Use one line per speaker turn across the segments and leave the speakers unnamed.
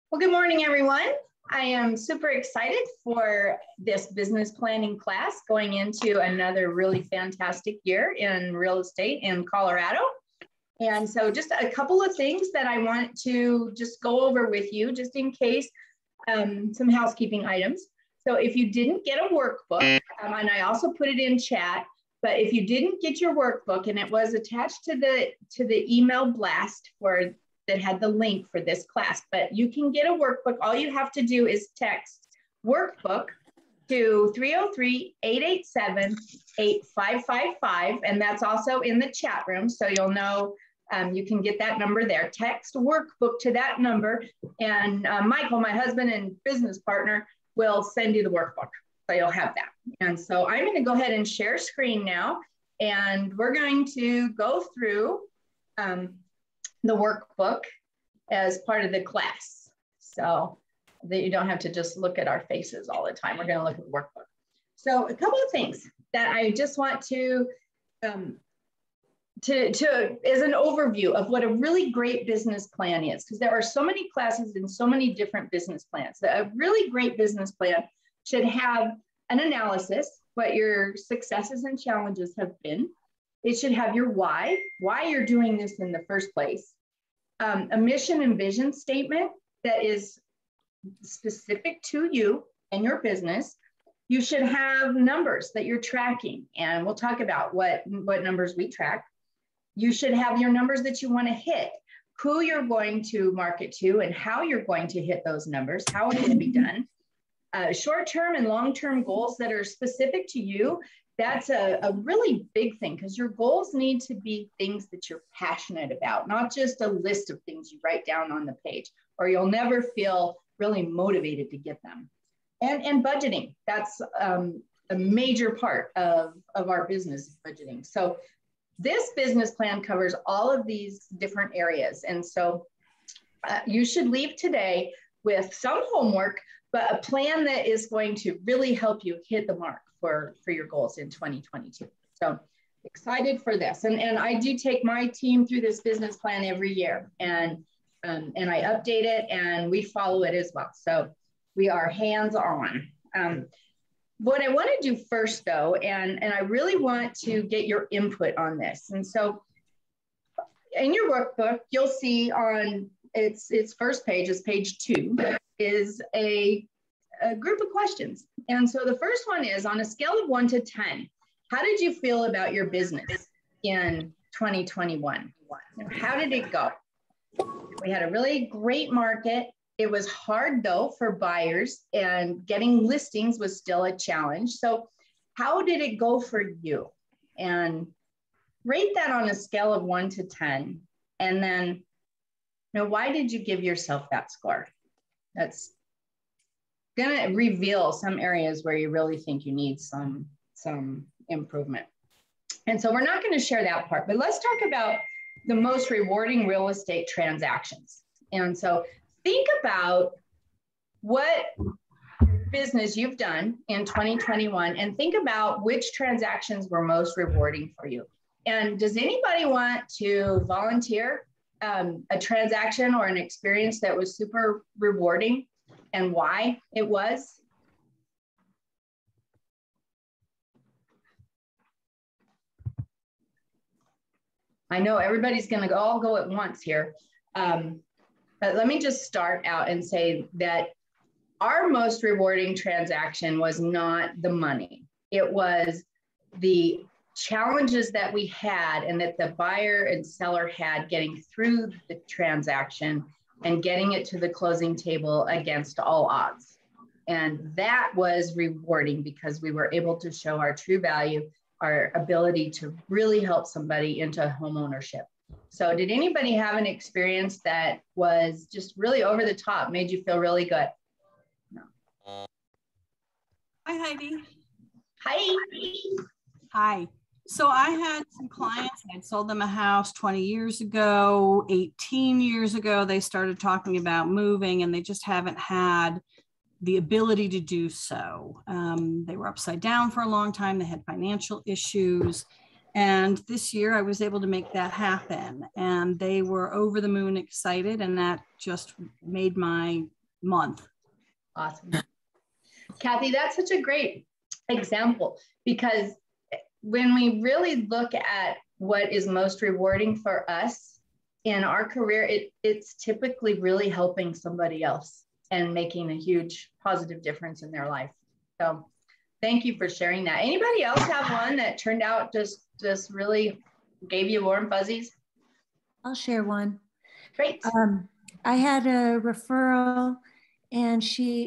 Well, good morning, everyone. I am super excited for this business planning class going into another really fantastic year in real estate in Colorado. And so just a couple of things that I want to just go over with you, just in case, some housekeeping items. So if you didn't get a workbook, and I also put it in chat, but if you didn't get your workbook and it was attached to the email blast that had the link for this class, but you can get a workbook. All you have to do is text workbook to 303-887-8555. And that's also in the chat room. So you'll know you can get that number there. Text workbook to that number. And Michael, my husband and business partner, will send you the workbook. So you'll have that. And so I'm going to go ahead and share screen now. And we're going to go through the workbook as part of the class, so that you don't have to just look at our faces all the time. We're going to look at the workbook. So a couple of things that I just want to as an overview of what a really great business plan is, because there are so many classes and so many different business plans. A really great business plan should have an analysis, what your successes and challenges have been. It should have your why you're doing this in the first place. A mission and vision statement that is specific to you and your business. You should have numbers that you're tracking, and we'll talk about what numbers we track. You should have your numbers that you want to hit, who you're going to market to, and how you're going to hit those numbers, how it can be done. Short-term and long-term goals that are specific to you. That's a really big thing, because your goals need to be things that you're passionate about, not just a list of things you write down on the page, or you'll never feel really motivated to get them. And budgeting, that's a major part of our business, budgeting. So this business plan covers all of these different areas. And so you should leave today with some homework, but a plan that is going to really help you hit the mark for your goals in 2022. So excited for this. And I do take my team through this business plan every year, and I update it and we follow it as well. So we are hands-on. What I want to do first though, and I really want to get your input on this. And so in your workbook, you'll see on its first page, is page 2, is a group of questions. And so the first one is, on a scale of 1 to 10, how did you feel about your business in 2021? How did it go? We had a really great market. It was hard though for buyers, and getting listings was still a challenge. So how did it go for you? And rate that on a scale of 1 to 10. And then, why did you give yourself that score? That's going to reveal some areas where you really think you need some improvement. And so we're not going to share that part, but let's talk about the most rewarding real estate transactions. And so think about what business you've done in 2021 and think about which transactions were most rewarding for you. And does anybody want to volunteer a transaction or an experience that was super rewarding, and why it was? I know everybody's going to all go at once here. But let me just start out and say that our most rewarding transaction was not the money. It was the challenges that we had and that the buyer and seller had getting through the transaction and getting it to the closing table against all odds. And that was rewarding, because we were able to show our true value, our ability to really help somebody into home ownership. So did anybody have an experience that was just really over the top, made you feel really good? No.
Hi, Heidi.
Hi.
Hi. So I had some clients, I'd sold them a house 20 years ago, 18 years ago. They started talking about moving, and they just haven't had the ability to do so. They were upside down for a long time. They had financial issues. And this year I was able to make that happen. And they were over the moon excited. And that just made my month.
Awesome. Kathy, that's such a great example, because when we really look at what is most rewarding for us in our career, it's typically really helping somebody else and making a huge positive difference in their life. So thank you for sharing that. Anybody else have one that turned out just really gave you warm fuzzies?
I'll share one.
Great.
I had a referral, and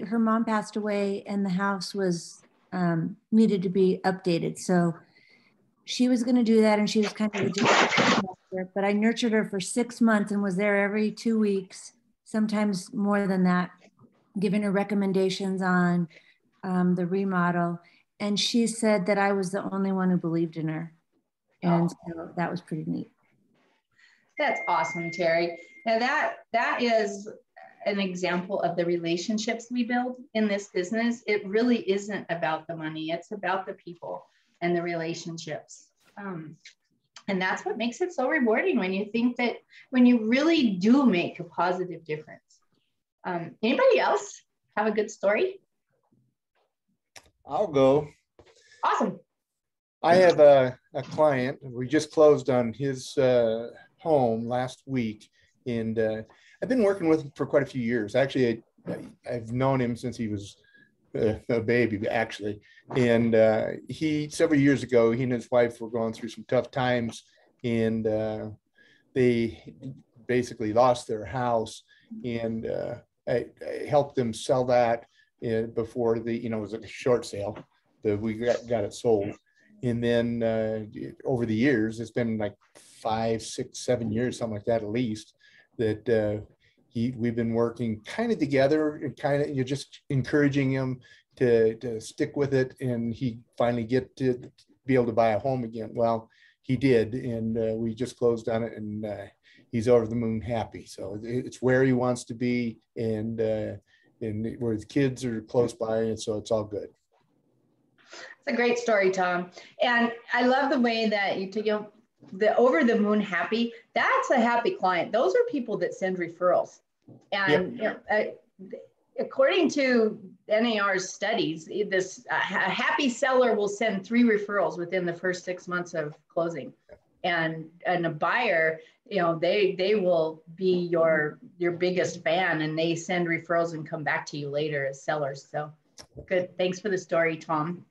her mom passed away, and the house was needed to be updated. So she was going to do that, and she was kind of a disaster, but I nurtured her for 6 months and was there every 2 weeks, sometimes more than that, giving her recommendations on the remodel. And she said that I was the only one who believed in her. And so that was pretty neat.
That's awesome, Terry. Now that is an example of the relationships we build in this business. It really isn't about the money. It's about the people and the relationships. And that's what makes it so rewarding, when you really do make a positive difference. Anybody else have a good story?
I'll go.
Awesome.
I have a client. We just closed on his home last week, and I've been working with him for quite a few years. Actually, I've known him since he was a baby, actually. And several years ago, he and his wife were going through some tough times, and they basically lost their house. And I helped them sell that before it was a short sale. We got it sold. And then over the years, it's been like 5, 6, 7 years, something like that, at least, that we've been working kind of together, and kind of just encouraging him to stick with it. And he finally get to be able to buy a home again. Well, he did, and we just closed on it, and he's over the moon happy. So it's where he wants to be, and where his kids are close by, and so it's all good.
It's a great story, Tom. And I love the way that you took the over the moon happy. That's a happy client. Those are people that send referrals. And according to NAR's studies, a happy seller will send 3 referrals within the first 6 months of closing. And a buyer, they will be your biggest fan, and they send referrals and come back to you later as sellers. So good. Thanks for the story, Tom.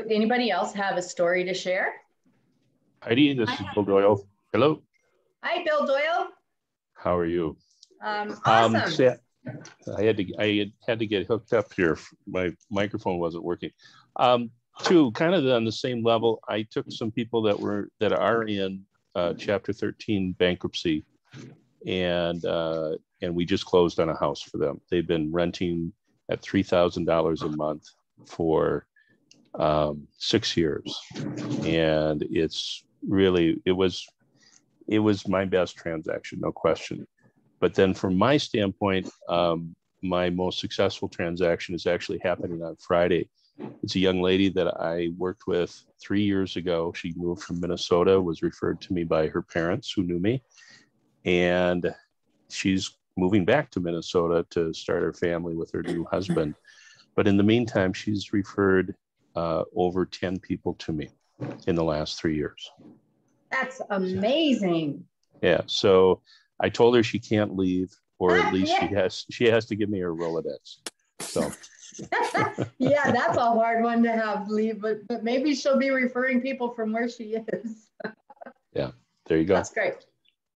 Anybody else have a story to share?
Heidi, this is Bill Doyle. Hello.
Hi, Bill Doyle.
How are you?
Awesome.
I had to get hooked up here. My microphone wasn't working. Two, kind of on the same level, I took some people that are in Chapter 13 bankruptcy, and we just closed on a house for them. They've been renting at $3,000 a month for 6 years, and it was my best transaction, no question. But then from my standpoint, my most successful transaction is actually happening on Friday. It's a young lady that I worked with 3 years ago. She moved from Minnesota, was referred to me by her parents who knew me, and she's moving back to Minnesota to start her family with her new husband. But in the meantime, she's referred over 10 people to me in the last 3 years.
That's amazing.
Yeah. So I told her she can't leave, or at least she has to give me her Rolodex. So.
Yeah, that's a hard one to have leave, but maybe she'll be referring people from where she is.
Yeah, there you go.
That's great.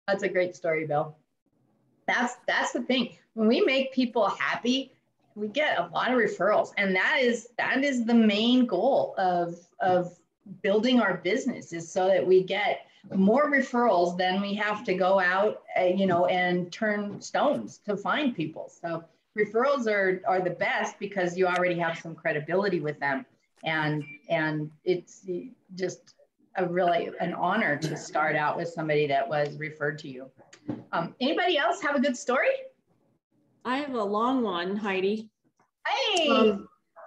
That's a great story, Bill. That's the thing. When we make people happy, we get a lot of referrals, and that is the main goal of building our business, is so that we get more referrals than we have to go out, and turn stones to find people. So referrals are the best, because you already have some credibility with them, and it's just an honor to start out with somebody that was referred to you. Anybody else have a good story?
I have a long one, Heidi.
Hey,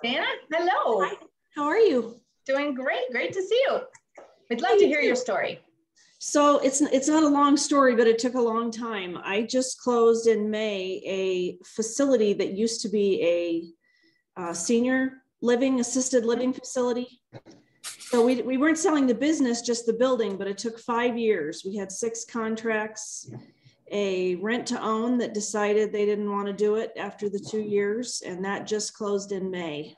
Dana, hello.
Hi. How are you?
Doing great. Great to see you. We'd love to hear your story.
So it's not a long story, but it took a long time. I just closed in May a facility that used to be a senior living, assisted living facility. So we weren't selling the business, just the building, but it took 5 years. We had 6 contracts, a rent to own that decided they didn't want to do it after the 2 years. And that just closed in May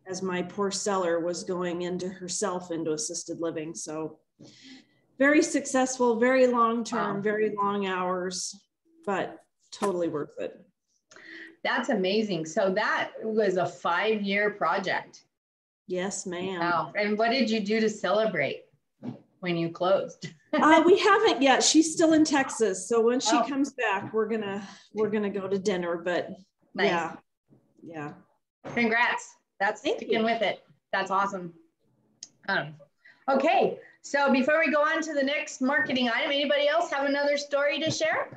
as my poor seller was going into herself into assisted living. So very successful, very long-term,
Wow.
very long hours, but totally worth it.
That's amazing. So that was a 5-year project.
Yes, ma'am.
Wow. And what did you do to celebrate when you closed?
We haven't yet. She's still in Texas. So when she
Oh.
comes back, we're gonna go to dinner, but
Nice.
yeah.
Congrats. That's
Thank
sticking
you.
with it. That's awesome. Okay. So before we go on to the next marketing item, anybody else have another story to share?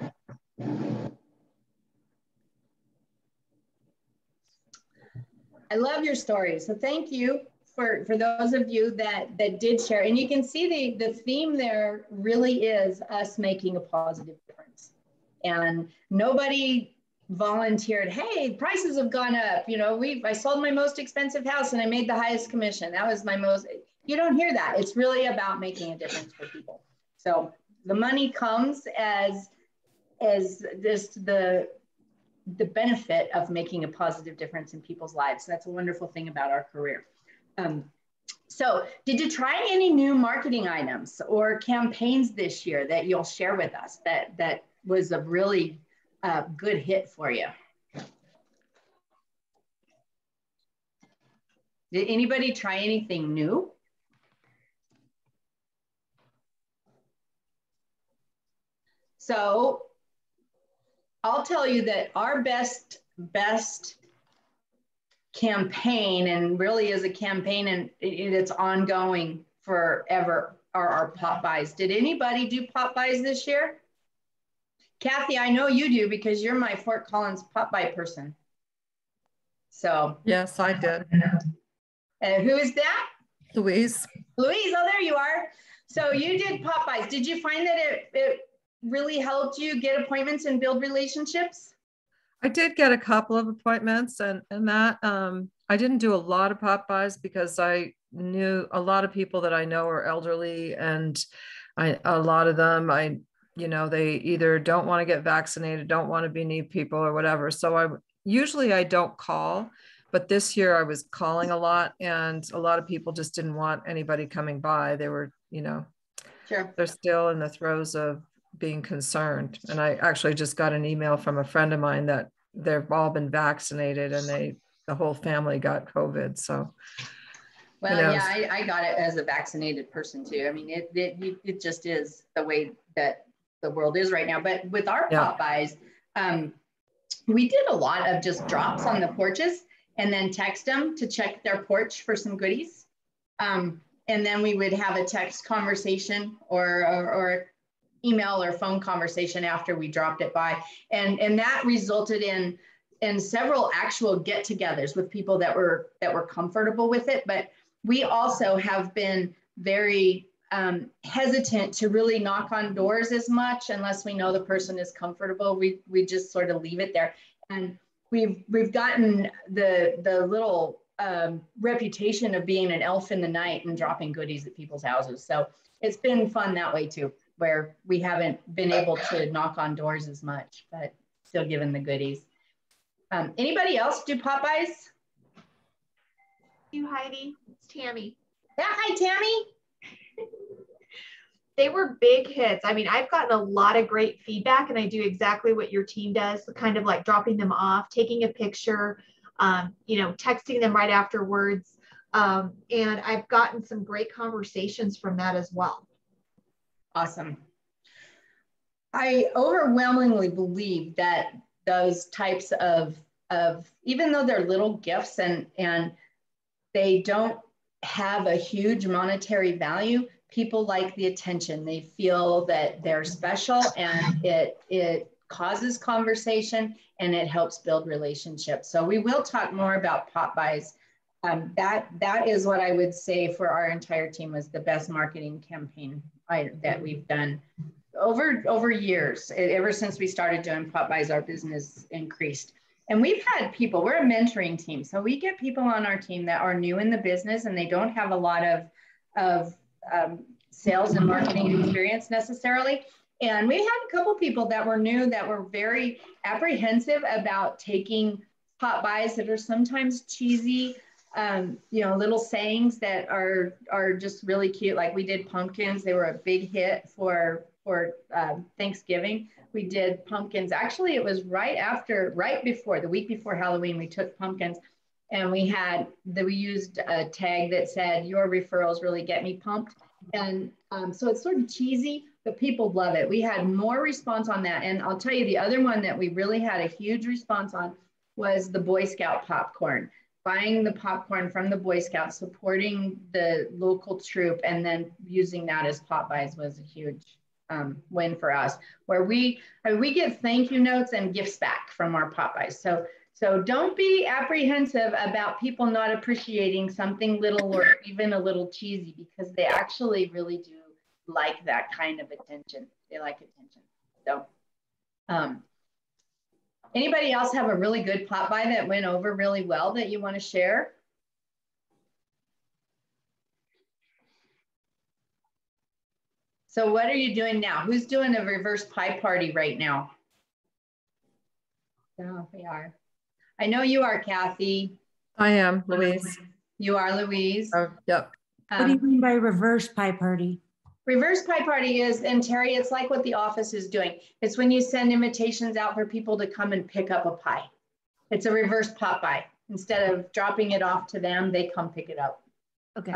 I love your story. So thank you for those of you that did share. And you can see the theme there really is us making a positive difference. And nobody volunteered, hey, prices have gone up. You know, I sold my most expensive house and I made the highest commission. That was my most, you don't hear that. It's really about making a difference for people. So the money comes as just the benefit of making a positive difference in people's lives. That's a wonderful thing about our career. So did you try any new marketing items or campaigns this year that you'll share with us that was a really good hit for you? Did anybody try anything new? So I'll tell you that our best campaign, and really is a campaign and it's ongoing forever, are our pop buys. Did anybody do pop buys this year? Kathy, I know you do because you're my Fort Collins pop buy person. So
Yes, I did.
who is that?
Louise.
Louise, oh, there you are. So you did pop buys. Did you find that it really helped you get appointments and build relationships?
I did get a couple of appointments and that I didn't do a lot of pop buys because I knew a lot of people that I know are elderly, and a lot of them, they either don't want to get vaccinated, don't want to be near people or whatever. So I don't call, but this year I was calling a lot, and a lot of people just didn't want anybody coming by. They were,
Sure.
They're still in the throes of being concerned. And I actually just got an email from a friend of mine that they've all been vaccinated and the whole family got COVID. So,
well, yeah, I got it as a vaccinated person too. I mean, it just is the way that the world is right now. But with our pop buys, we did a lot of just drops on the porches and then text them to check their porch for some goodies. And then we would have a text conversation or email or phone conversation after we dropped it by. And that resulted in several actual get-togethers with people that were comfortable with it. But we also have been very hesitant to really knock on doors as much unless we know the person is comfortable. We just sort of leave it there. And we've gotten the little reputation of being an elf in the night and dropping goodies at people's houses. So it's been fun that way too, where we haven't been able to knock on doors as much, but still giving the goodies. Anybody else do pop buys?
You, Heidi, it's Tammy.
Yeah, hi Tammy.
They were big hits. I mean, I've gotten a lot of great feedback, and I do exactly what your team does, kind of like dropping them off, taking a picture, texting them right afterwards. And I've gotten some great conversations from that as well.
Awesome. I overwhelmingly believe that those types of even though they're little gifts and they don't have a huge monetary value, people like the attention. They feel that they're special, and it causes conversation and it helps build relationships. So we will talk more about pop buys That is what I would say for our entire team was the best marketing campaign that we've done over years. Ever since we started doing Popeyes, our business increased. And we've had people, we're a mentoring team. So we get people on our team that are new in the business and they don't have a lot of sales and marketing experience necessarily. And we had a couple people that were new that were very apprehensive about taking Popeyes that are sometimes cheesy, little sayings that are just really cute. Like we did pumpkins. They were a big hit for Thanksgiving. We did pumpkins. Actually, it was the week before Halloween, we took pumpkins and we used a tag that said, "Your referrals really get me pumped." And so it's sort of cheesy, but people love it. We had more response on that. And I'll tell you, the other one that we really had a huge response on was the Boy Scout popcorn. Buying the popcorn from the Boy Scouts, supporting the local troop, and then using that as Popeyes was a huge win for us, where we get thank you notes and gifts back from our Popeyes. So don't be apprehensive about people not appreciating something little or even a little cheesy, because they actually really do like that kind of attention. They like attention. So anybody else have a really good Popeye that went over really well that you want to share? So what are you doing now? Who's doing a reverse pie party right now? Oh, we are. I know you are, Kathy.
I am, Louise.
You are, Louise.
Oh, yep.
What do you mean by reverse pie party?
Reverse pie party is, and Terry, it's like what the office is doing. It's when you send invitations out for people to come and pick up a pie. It's a reverse Popeye. Instead of dropping it off to them, they come pick it up.
Okay.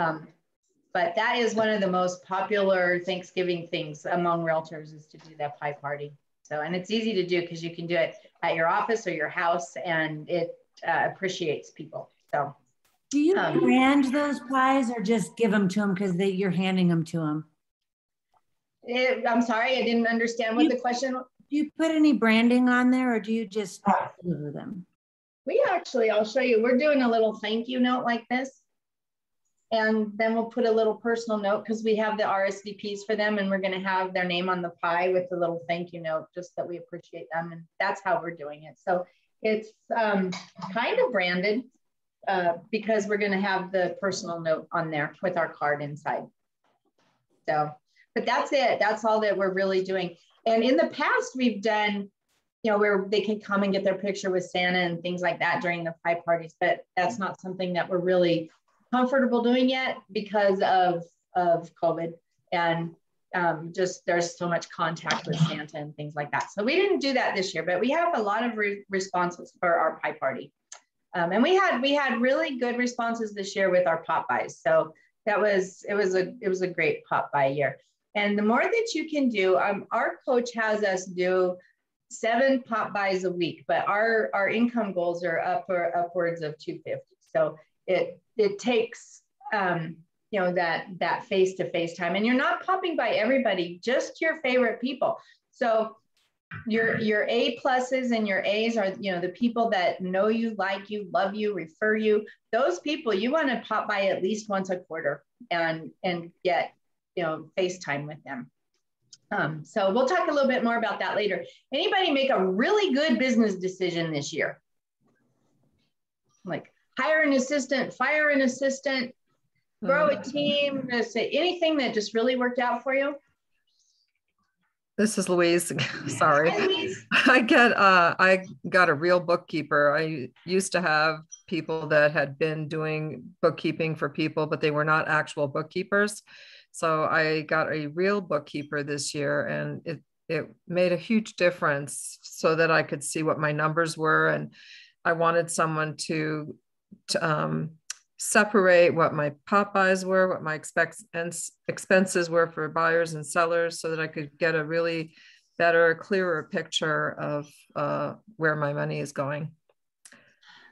But that is one of the most popular Thanksgiving things among realtors, is to do that pie party. So, and it's easy to do because you can do it at your office or your house, and it appreciates people. So,
do you brand those pies or just give them to them because you're handing them to them?
I'm sorry, I didn't understand what the question.
Do you put any branding on there, or do you just deliver them?
We actually, I'll show you. We're doing a little thank you note like this. And then we'll put a little personal note because we have the RSVPs for them, and we're going to have their name on the pie with a little thank you note, just that we appreciate them. And that's how we're doing it. So it's kind of branded because we're going to have the personal note on there with our card inside. So, but that's it. That's all that we're really doing. And in the past, we've done, where they can come and get their picture with Santa and things like that during the pie parties. But that's not something that we're really comfortable doing yet because of COVID, and just there's so much contact with Santa and things like that. So we didn't do that this year, but we have a lot of responses for our pie party. And we had really good responses this year with our Popeyes. So it was a great Popeye year. And the more that you can do, our coach has us do 7 Popeyes a week, but our income goals are upwards of 250. So it takes, that face-to-face time, and you're not popping by everybody, just your favorite people. So your A pluses and your A's are, the people that know you, like you, love you, refer you. Those people you want to pop by at least once a quarter and get, FaceTime with them. So we'll talk a little bit more about that later. Anybody make a really good business decision this year? Like hire an assistant, fire an assistant, grow a team, anything that just really worked out for you?
This is Louise. Sorry.
Hi, Louise.
I got a real bookkeeper. I used to have people that had been doing bookkeeping for people, but they were not actual bookkeepers. So I got a real bookkeeper this year, and it made a huge difference so that I could see what my numbers were. And I wanted someone to separate what my Popeyes were, what my expenses were for buyers and sellers, so that I could get a really better, clearer picture of where my money is going.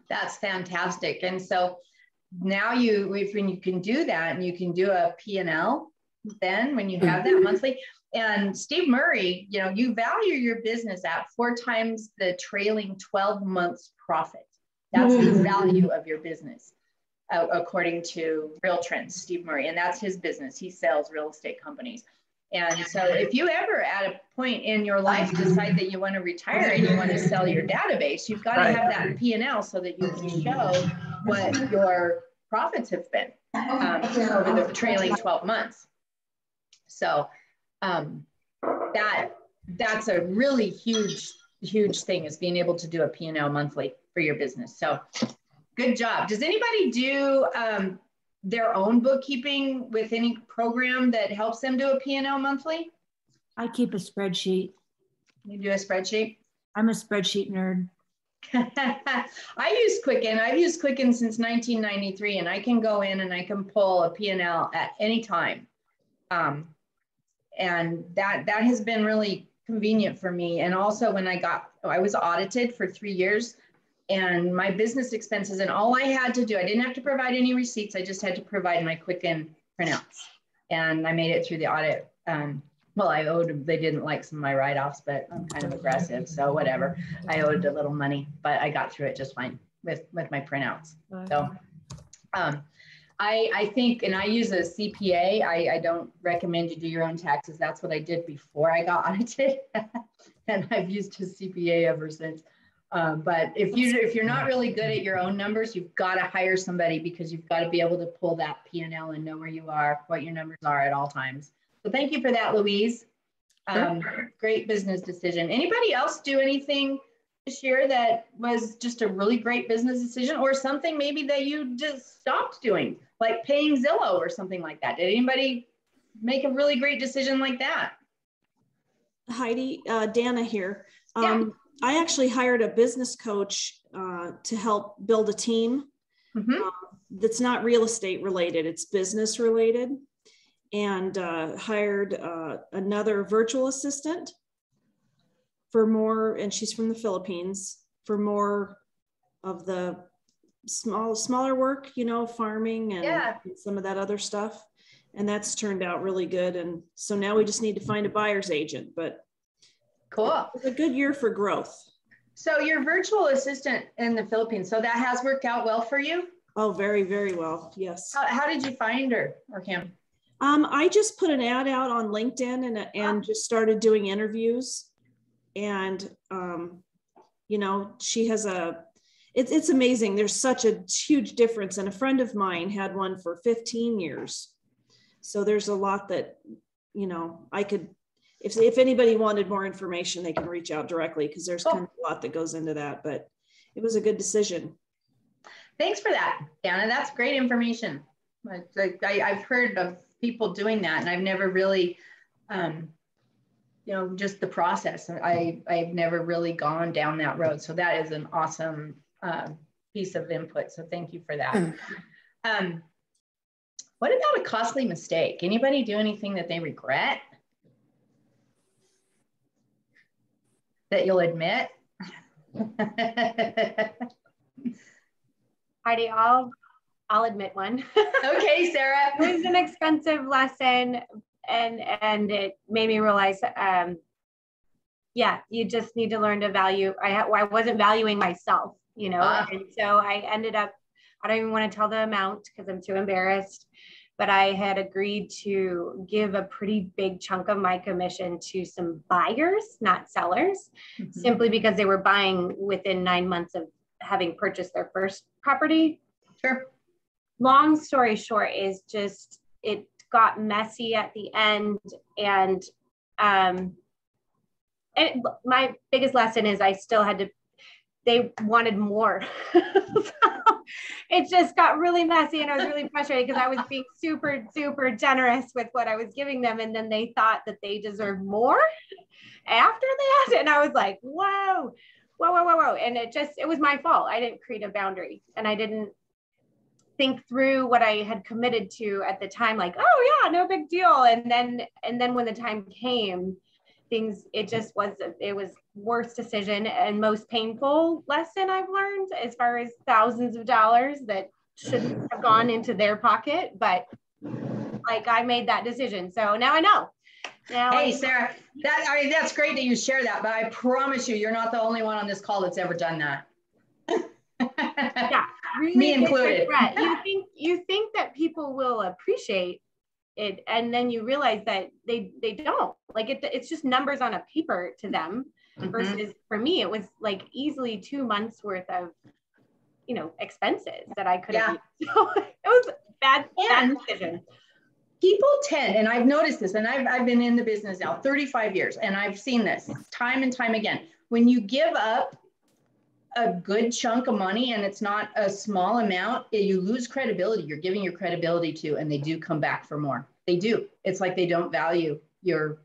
That's fantastic. And so now when you can do that, and you can do a P&L, then when you have that monthly, and Steve Murray, you value your business at 4 times the trailing 12 months profit. That's the value of your business. according to Real Trends, Steve Murray, and that's his business. He sells real estate companies. And so if you ever at a point in your life decide that you want to retire and you want to sell your database, you've got to have that P&L so that you can show what your profits have been over the trailing 12 months. So that's a really huge thing, is being able to do a P&L monthly for your business. So good job. Does anybody do their own bookkeeping with any program that helps them do a P&L monthly?
I keep a spreadsheet.
You do a spreadsheet?
I'm a spreadsheet nerd.
I use Quicken. I've used Quicken since 1993, and I can go in and I can pull a P&L at any time. And that has been really convenient for me. And also when I was audited for 3 years, and my business expenses, and all I had to do, I didn't have to provide any receipts. I just had to provide my Quicken printouts. And I made it through the audit. Well, I owed them. They didn't like some of my write-offs, but I'm kind of aggressive, so whatever. I owed a little money, but I got through it just fine with my printouts. So I think, and I use a CPA. I don't recommend you do your own taxes. That's what I did before I got audited. And I've used a CPA ever since. But if you're not really good at your own numbers, you've got to hire somebody, because you've got to be able to pull that P&L and know where you are, what your numbers are at all times. So thank you for that, Louise. Great business decision. Anybody else do anything this year that was just a really great business decision, or something maybe that you just stopped doing, like paying Zillow or something like that? Did anybody make a really great decision like that?
Heidi, Dana here.
Yeah.
I actually hired a business coach to help build a team that's not real estate related, it's business related, and hired another virtual assistant for more, and she's from the Philippines, for more of the smaller work, you know, farming and some of that other stuff. And that's turned out really good. And so now we just need to find a buyer's agent, but
cool.
It's a good year for growth.
So your virtual assistant in the Philippines, so that has worked out well for you?
Oh, very, very well. Yes.
How did you find her or him?
I just put an ad out on LinkedIn and just started doing interviews. And, you know, she has it's amazing. There's such a huge difference. And a friend of mine had one for 15 years. So there's a lot that, you know, I could, if anybody wanted more information, they can reach out directly, because there's kind of a lot that goes into that, but it was a good decision.
Thanks for that, Dana. That's great information. I've heard of people doing that, and I've never really, you know, just the process. I've never really gone down that road. So that is an awesome piece of input. So thank you for that. What about a costly mistake? Anybody do anything that they regret that you'll admit?
Heidi, I'll admit one.
Okay, Sarah.
It was an expensive lesson, and it made me realize, yeah, you just need to learn to value. I wasn't valuing myself, you know, and so I ended up, I don't even want to tell the amount because I'm too embarrassed, but I had agreed to give a pretty big chunk of my commission to some buyers, not sellers, simply because they were buying within 9 months of having purchased their first property.
Sure.
Long story short is just, it got messy at the end. And my biggest lesson is I still had to, they wanted more. It just got really messy, and I was really frustrated because I was being super, super generous with what I was giving them. And then they thought that they deserved more after that. And I was like, whoa. And it was my fault. I didn't create a boundary, and I didn't think through what I had committed to at the time, like, oh yeah, no big deal. And then when the time came, it was worst decision and most painful lesson I've learned, as far as thousands of dollars that shouldn't have gone into their pocket. But like, I made that decision. So now I know. Hey,
Sarah, that's great that you share that, but I promise you, you're not the only one on this call that's ever done that.
Yeah. really
Me
big
included.
regret. You think that people will appreciate it, and then you realize that they don't. Like it's just numbers on a paper to them. Versus for me, it was like easily 2 months worth of, you know, expenses that I could have used. So it was bad decision.
People tend, and I've noticed this, and I've been in the business now 35 years, and I've seen this time and time again. When you give up a good chunk of money and it's not a small amount, you lose credibility. You're giving your credibility to, and they do come back for more. They do. It's like they don't value your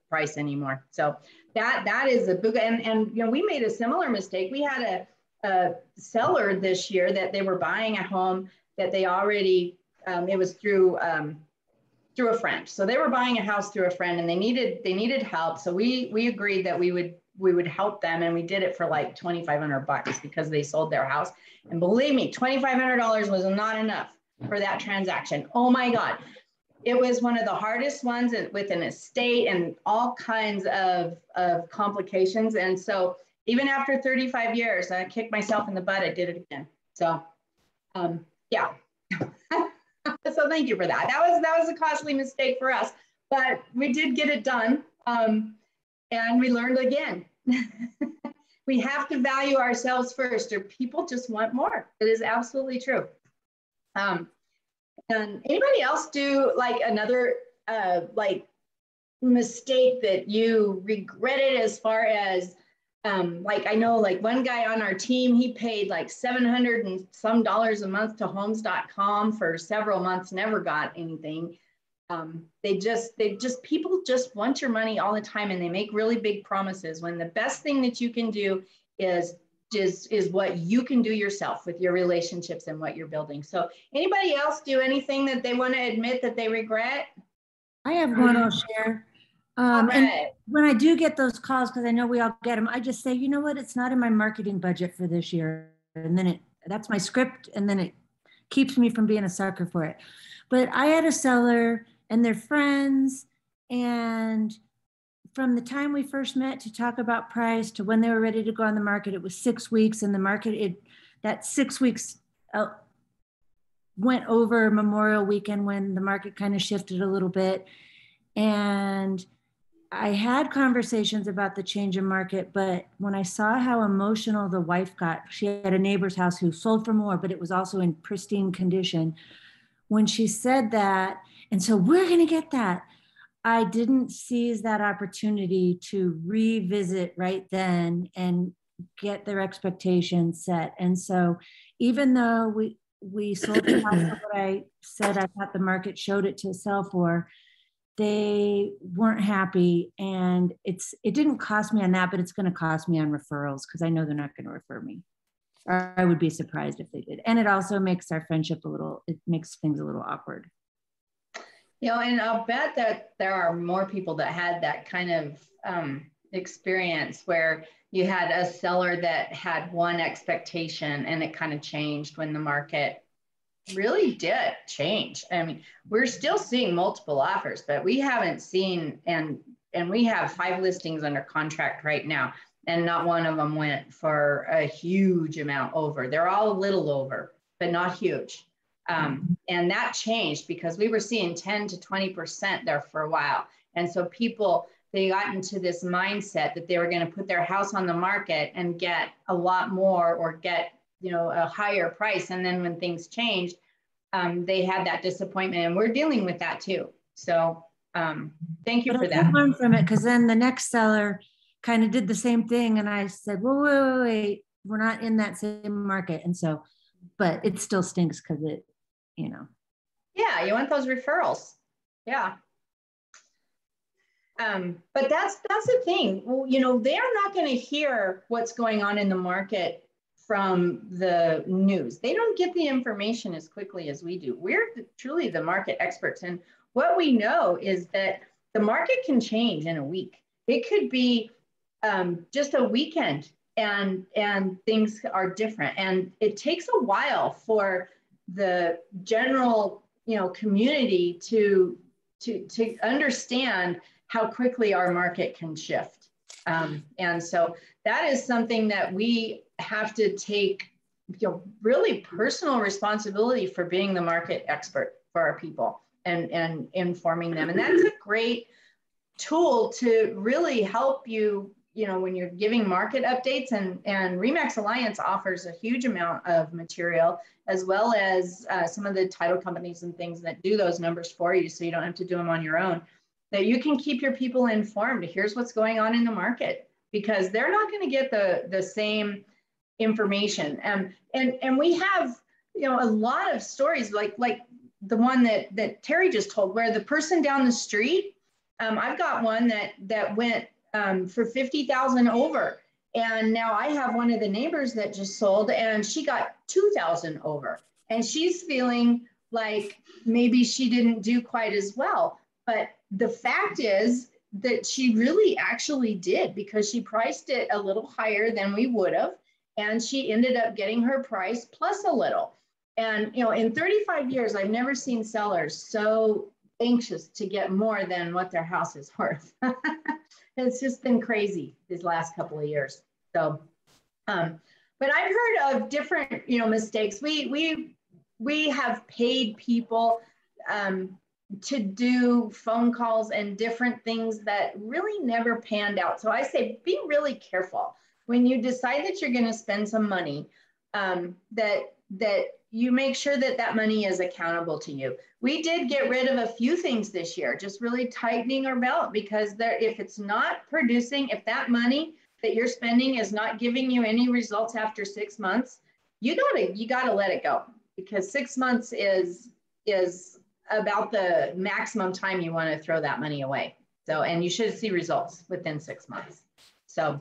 price anymore. So that is a big, and you know, we made a similar mistake. We had a seller this year that they were buying a home that they already, it was through a friend. So they were buying a house through a friend, and they needed help. So we agreed that we would help them, and we did it for like $2,500 because they sold their house. And believe me, $2,500 was not enough for that transaction. Oh my God. It was one of the hardest ones with an estate and all kinds of complications. And so even after 35 years, I kicked myself in the butt. I did it again. So yeah. So thank you for that. That was a costly mistake for us, but we did get it done. And we learned again. We have to value ourselves first, or people just want more. It is absolutely true. And anybody else do like another like mistake that you regretted, as far as like, I know like one guy on our team, he paid like $700 and some a month to homes.com for several months, never got anything. People just want your money all the time, and they make really big promises when the best thing that you can do is what you can do yourself with your relationships and what you're building. So anybody else do anything that they want to admit that they regret?
I have one I'll share. And when I do get those calls, because I know we all get them, I just say, you know what, it's not in my marketing budget for this year. And then that's my script, and then it keeps me from being a sucker for it. But I had a seller and their friends, and from the time we first met to talk about price to when they were ready to go on the market, it was 6 weeks, and the market, that 6 weeks went over Memorial Weekend when the market kind of shifted a little bit. And I had conversations about the change in market, but when I saw how emotional the wife got, she had a neighbor's house who sold for more, but it was also in pristine condition. When she said that, and so we're going to get that, I didn't seize that opportunity to revisit right then and get their expectations set. And so even though we sold the house for what I said I thought the market showed it to sell for, they weren't happy. And it didn't cost me on that, but it's going to cost me on referrals, because I know they're not going to refer me. Or I would be surprised if they did. And it also makes our friendship it makes things a little awkward.
You know, and I'll bet that there are more people that had that kind of experience where you had a seller that had one expectation and it kind of changed when the market really did change. I mean, we're still seeing multiple offers, but we haven't seen, and we have 5 listings under contract right now, and not one of them went for a huge amount over. They're all a little over, but not huge. And that changed because we were seeing 10 to 20% there for a while. And so people, they got into this mindset that they were going to put their house on the market and get a lot more, or get, you know, a higher price. And then when things changed, they had that disappointment, and we're dealing with that too. So thank you for that.
I learned from it, because then the next seller kind of did the same thing. And I said, well, wait, we're not in that same market. And so, but it still stinks because it, you know.
Yeah, you want those referrals. Yeah. But that's the thing. Well, you know, they're not going to hear what's going on in the market from the news. They don't get the information as quickly as we do. We're truly the market experts. And what we know is that the market can change in a week. It could be just a weekend, and things are different. And it takes a while for the general, you know, community to understand how quickly our market can shift. And so that is something that we have to take really personal responsibility for being the market expert for our people and informing them. And that's a great tool to really help you, when you're giving market updates, and RE/MAX Alliance offers a huge amount of material, as well as some of the title companies and things that do those numbers for you, so you don't have to do them on your own, that you can keep your people informed. Here's what's going on in the market, because they're not going to get the same information. And we have, a lot of stories like the one that Terry just told, where the person down the street, I've got one that went for 50,000 over. And now I have one of the neighbors that just sold, and she got 2,000 over. And she's feeling like maybe she didn't do quite as well. But the fact is that she really actually did, because she priced it a little higher than we would have. And she ended up getting her price plus a little. And, in 35 years, I've never seen sellers so anxious to get more than what their house is worth. It's just been crazy these last couple of years. So, but I've heard of different, mistakes. We have paid people to do phone calls and different things that really never panned out. So I say, be really careful when you decide that you're going to spend some money, that you make sure that money is accountable to you. We did get rid of a few things this year, just really tightening our belt, because if it's not producing, if that money that you're spending is not giving you any results after 6 months, you gotta let it go, because 6 months is about the maximum time you want to throw that money away. So, and you should see results within 6 months. So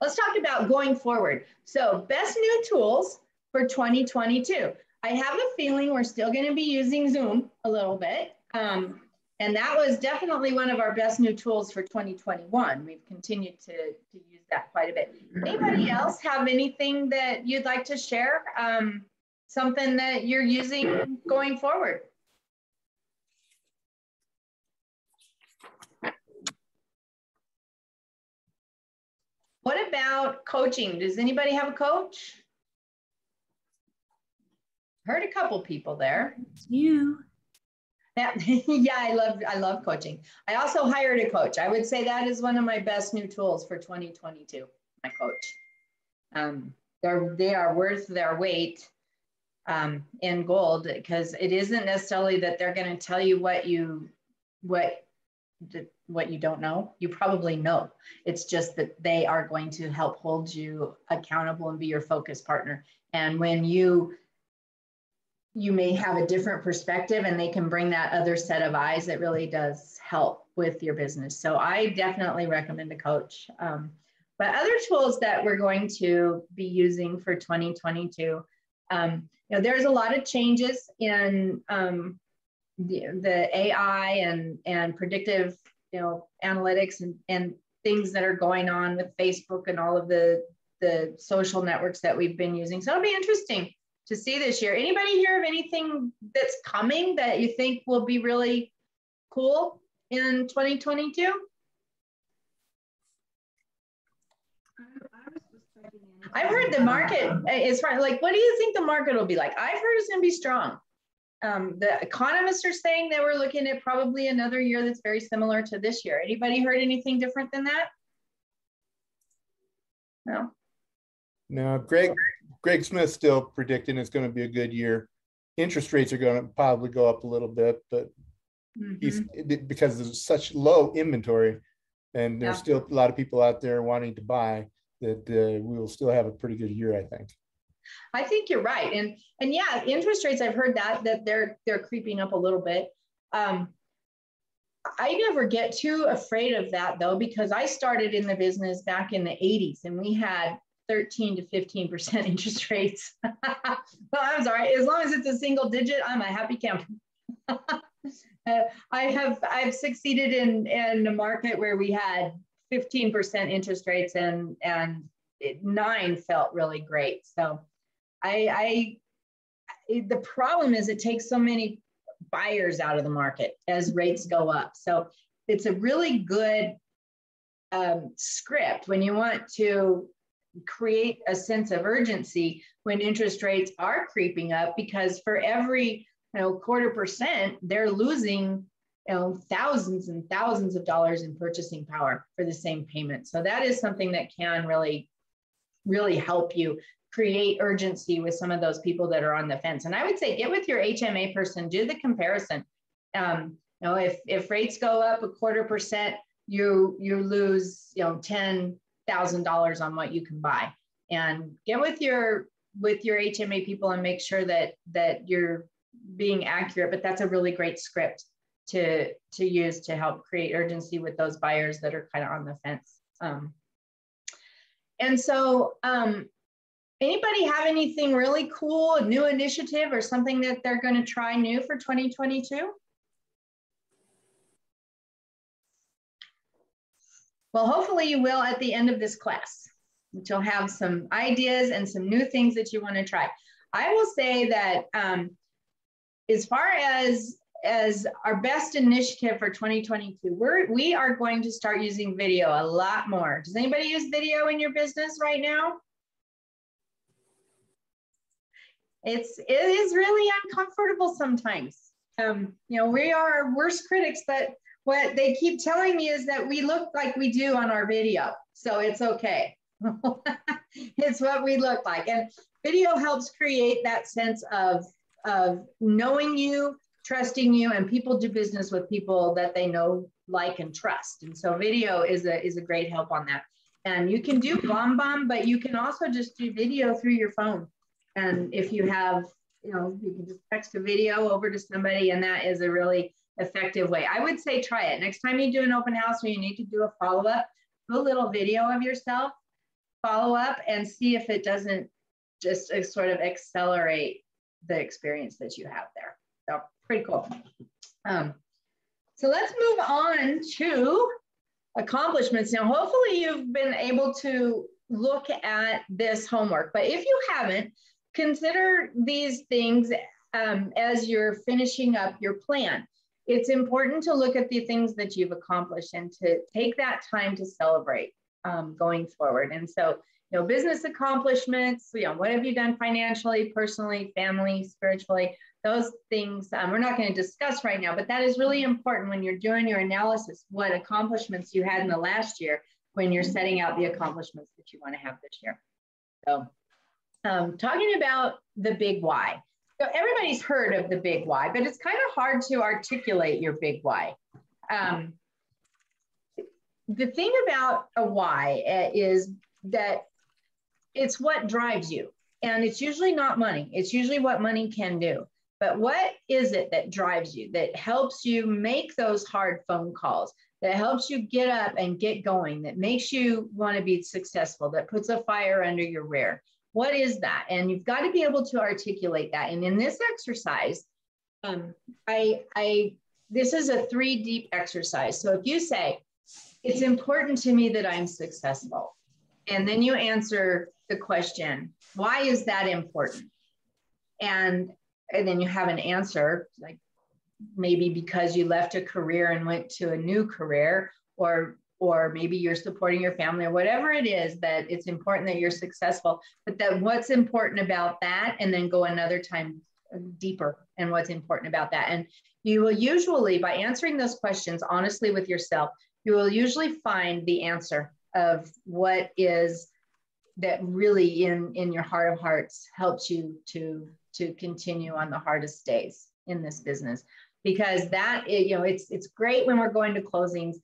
let's talk about going forward. So best new tools for 2022. I have a feeling we're still going to be using Zoom a little bit. And that was definitely one of our best new tools for 2021. We've continued to use that quite a bit. Anybody else have anything that you'd like to share? Something that you're using going forward? What about coaching? Does anybody have a coach? Heard a couple people there.
You.
Yeah, yeah, I love coaching. I also hired a coach. I would say that is one of my best new tools for 2022, my coach. They are worth their weight in gold, because it isn't necessarily that they're going to tell you what you don't know. You probably know. It's just that they are going to help hold you accountable and be your focus partner. And when you may have a different perspective, and they can bring that other set of eyes, it really does help with your business. So I definitely recommend a coach. But other tools that we're going to be using for 2022, there's a lot of changes in the AI and predictive, analytics and things that are going on with Facebook and all of the social networks that we've been using. So it'll be interesting to see this year. Anybody hear of anything that's coming that you think will be really cool in 2022? I've heard the market is like, what do you think the market will be like? I've heard it's going to be strong. The economists are saying that we're looking at probably another year that's very similar to this year. Anybody heard anything different than that? No.
No, Greg Smith's still predicting it's going to be a good year. Interest rates are going to probably go up a little bit, but because there's such low inventory, and there's still a lot of people out there wanting to buy, that we will still have a pretty good year, I think.
I think you're right, and yeah, interest rates, I've heard that they're creeping up a little bit. I never get too afraid of that though, because I started in the business back in the 80s, and we had 13 to 15% interest rates. Well, I'm sorry, as long as it's a single digit, I'm a happy camper. I've succeeded in a market where we had 15% interest rates, and 9 felt really great. So the problem is it takes so many buyers out of the market as rates go up. So it's a really good script when you want to create a sense of urgency when interest rates are creeping up, because for every 0.25%, they're losing thousands and thousands of dollars in purchasing power for the same payment. So that is something that can really, really help you create urgency with some of those people that are on the fence. And I would say get with your HMA person, do the comparison. If rates go up 0.25%, you lose $10,000 on what you can buy. And get with your HMA people and make sure that you're being accurate. But that's a really great script to use to help create urgency with those buyers that are kind of on the fence. And so anybody have anything really cool, a new initiative or something that they're going to try new for 2022? Well, hopefully you will at the end of this class. You'll have some ideas and some new things that you want to try. I will say that as far as our best initiative for 2022, we are going to start using video a lot more. Does anybody use video in your business right now? It is really uncomfortable sometimes. We are our worst critics, but what they keep telling me is that we look like we do on our video. So it's okay. It's what we look like. And video helps create that sense of knowing you, trusting you, and people do business with people that they know, like, and trust. And so video is a great help on that. And you can do BombBomb, but you can also just do video through your phone. And if you have, you can just text a video over to somebody, and that is a really effective way. I would say try it. Next time you do an open house where you need to do a follow-up, do a little video of yourself, follow up, and see if it doesn't just sort of accelerate the experience that you have there. So pretty cool. So let's move on to accomplishments. Now, hopefully you've been able to look at this homework, but if you haven't, consider these things as you're finishing up your plan. It's important to look at the things that you've accomplished and to take that time to celebrate going forward. And so, business accomplishments, what have you done financially, personally, family, spiritually, those things we're not going to discuss right now, but that is really important when you're doing your analysis, what accomplishments you had in the last year when you're setting out the accomplishments that you want to have this year. So talking about the big why. So everybody's heard of the big why, but it's kind of hard to articulate your big why. The thing about a why is that it's what drives you. And it's usually not money. It's usually what money can do. But what is it that drives you, that helps you make those hard phone calls, that helps you get up and get going, that makes you want to be successful, that puts a fire under your rear? What is that? And you've got to be able to articulate that. And in this exercise, this is a 3 deep exercise. So if you say, it's important to me that I'm successful, and then you answer the question, why is that important? And then you have an answer, like maybe because you left a career and went to a new career, or maybe you're supporting your family, or whatever it is, that it's important that you're successful, but that what's important about that, and then go another time deeper and what's important about that. And you will usually, by answering those questions honestly with yourself, you will usually find the answer of what is that really in your heart of hearts helps you to continue on the hardest days in this business. Because that, it's great when we're going to closings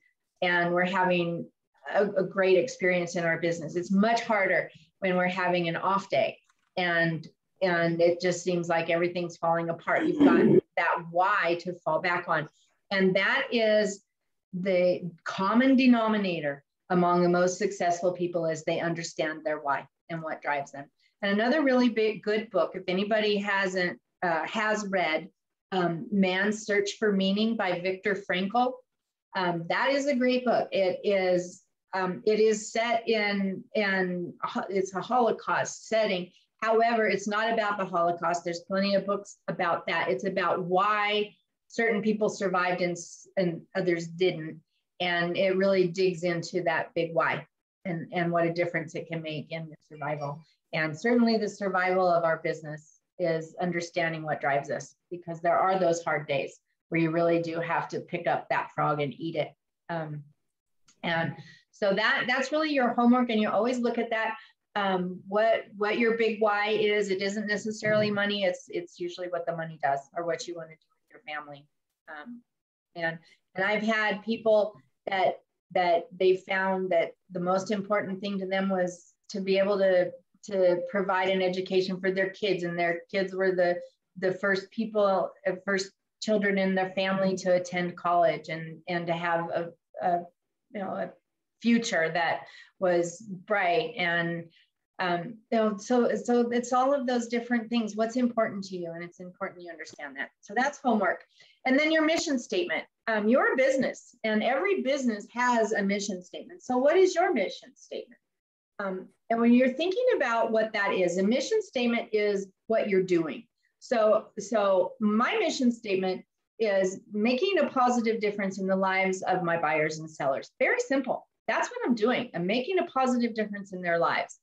and we're having a great experience in our business. It's much harder when we're having an off day and it just seems like everything's falling apart. You've got that why to fall back on. And that is the common denominator among the most successful people, is they understand their why and what drives them. And another really good book, if anybody has read Man's Search for Meaning by Viktor Frankl, that is a great book. It is set in it's a Holocaust setting. However, it's not about the Holocaust. There's plenty of books about that. It's about why certain people survived and others didn't. And it really digs into that big why. and what a difference it can make in your survival. And certainly the survival of our business is understanding what drives us, because there are those hard days where you really do have to pick up that frog and eat it. And so that's really your homework, and you always look at that. What your big why is. It isn't necessarily money. It's usually what the money does, or what you want to do with your family. And I've had people that they found that the most important thing to them was to be able to provide an education for their kids, and their kids were the first children in their family to attend college and to have a future that was bright. And so it's all of those different things. What's important to you, and it's important you understand that. So that's homework. And then your mission statement. You're a business, and every business has a mission statement. So what is your mission statement? And when you're thinking about what that is, a mission statement is what you're doing. So my mission statement is making a positive difference in the lives of my buyers and sellers. Very simple. That's what I'm doing. I'm making a positive difference in their lives.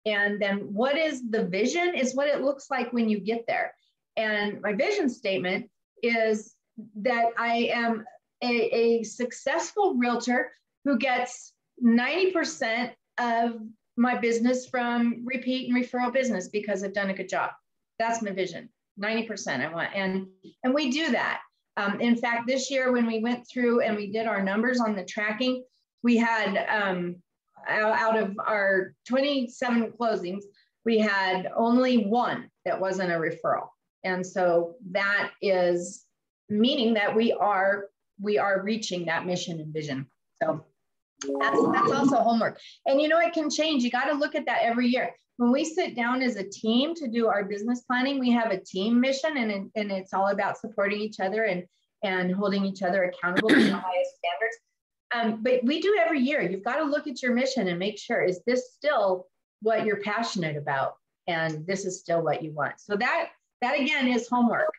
And then what is the vision is what it looks like when you get there. And my vision statement is that I am a successful realtor who gets 90% of my business from repeat and referral business because I've done a good job. That's my vision. 90% I want. And we do that. In fact, this year when we went through and we did our numbers on the tracking, we had out of our 27 closings, we had only one that wasn't a referral. And so that is meaning that we are reaching that mission and vision. So that's also homework. And it can change. You got to look at that every year. When we sit down as a team to do our business planning, we have a team mission, and it's all about supporting each other and holding each other accountable to the highest standards. But we do every year. You've got to look at your mission and make sure, is this still what you're passionate about? And this is still what you want. So that again is homework.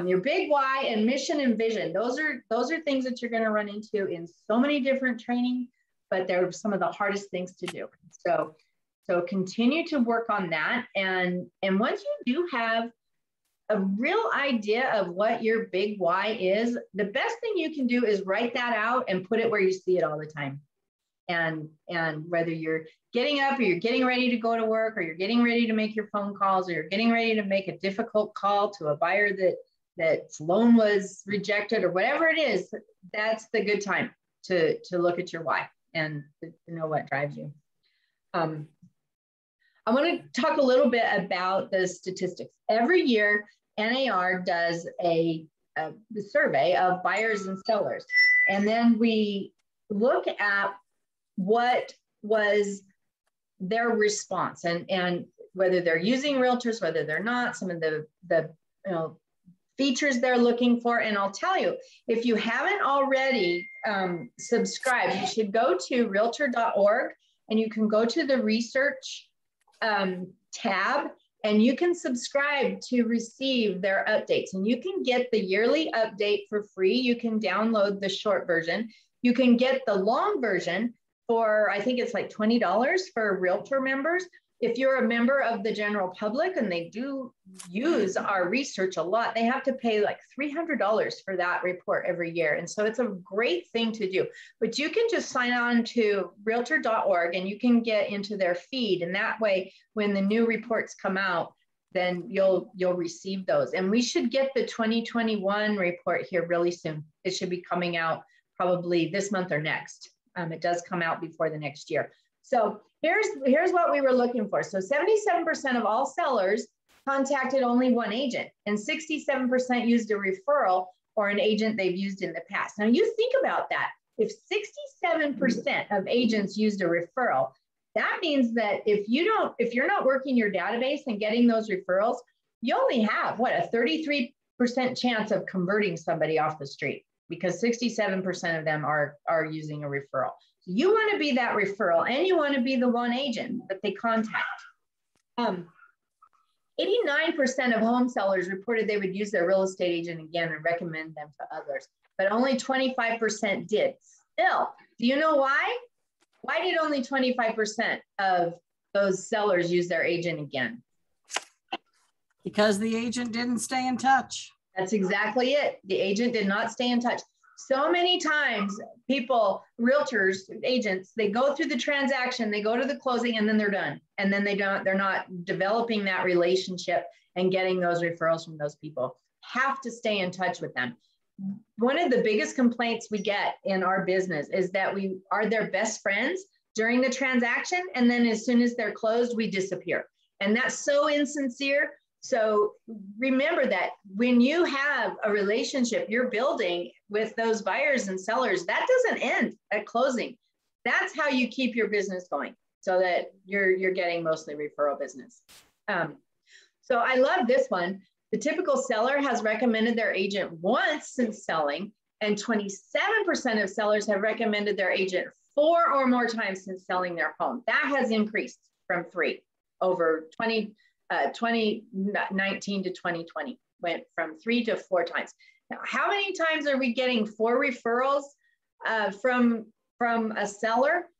Your big why and mission and vision. Those are things that you're going to run into in so many different training, but they're some of the hardest things to do. So continue to work on that. And once you do have a real idea of what your big why is, the best thing you can do is write that out and put it where you see it all the time. And whether you're getting up or you're getting ready to go to work, or you're getting ready to make your phone calls, or you're getting ready to make a difficult call to a buyer that's loan was rejected, or whatever it is, that's the good time to look at your why and to know what drives you. I want to talk a little bit about the statistics. Every year, NAR does a survey of buyers and sellers, and then we look at what was their response and whether they're using realtors, whether they're not, some of the features they're looking for. And I'll tell you, if you haven't already subscribed, you should go to realtor.org, and you can go to the research tab, and you can subscribe to receive their updates. And you can get the yearly update for free. You can download the short version. You can get the long version for, I think it's like $20 for realtor members. If you're a member of the general public and they do use our research a lot, they have to pay like $300 for that report every year. And so it's a great thing to do. But you can just sign on to realtor.org and you can get into their feed. And that way, when the new reports come out, then you'll receive those. And we should get the 2021 report here really soon. It should be coming out probably this month or next. It does come out before the next year. So here's what we were looking for. So 77% of all sellers contacted only one agent, and 67% used a referral or an agent they've used in the past. Now you think about that. If 67% of agents used a referral, that means that if you're not working your database and getting those referrals, you only have a 33% chance of converting somebody off the street, because 67% of them are using a referral. You want to be that referral, and you want to be the one agent that they contact. 89% of home sellers reported they would use their real estate agent again and recommend them to others, but only 25% did. Still, do you know why? Why did only 25% of those sellers use their agent again?
Because the agent didn't stay in touch.
That's exactly it. The agent did not stay in touch. So many times people, realtors, agents, they go through the transaction, they go to the closing, and then they're done. And then they're not developing that relationship and getting those referrals from those people. Have to stay in touch with them. One of the biggest complaints we get in our business is that we are their best friends during the transaction, and then as soon as they're closed, we disappear. And that's so insincere. So remember that when you have a relationship you're building with those buyers and sellers, that doesn't end at closing. That's how you keep your business going, so that you're getting mostly referral business. So I love this one. The typical seller has recommended their agent once since selling, and 27% of sellers have recommended their agent 4 or more times since selling their home. That has increased from 3 over 2019 to 2020, went from 3 to 4 times. Now, how many times are we getting 4 referrals from a seller?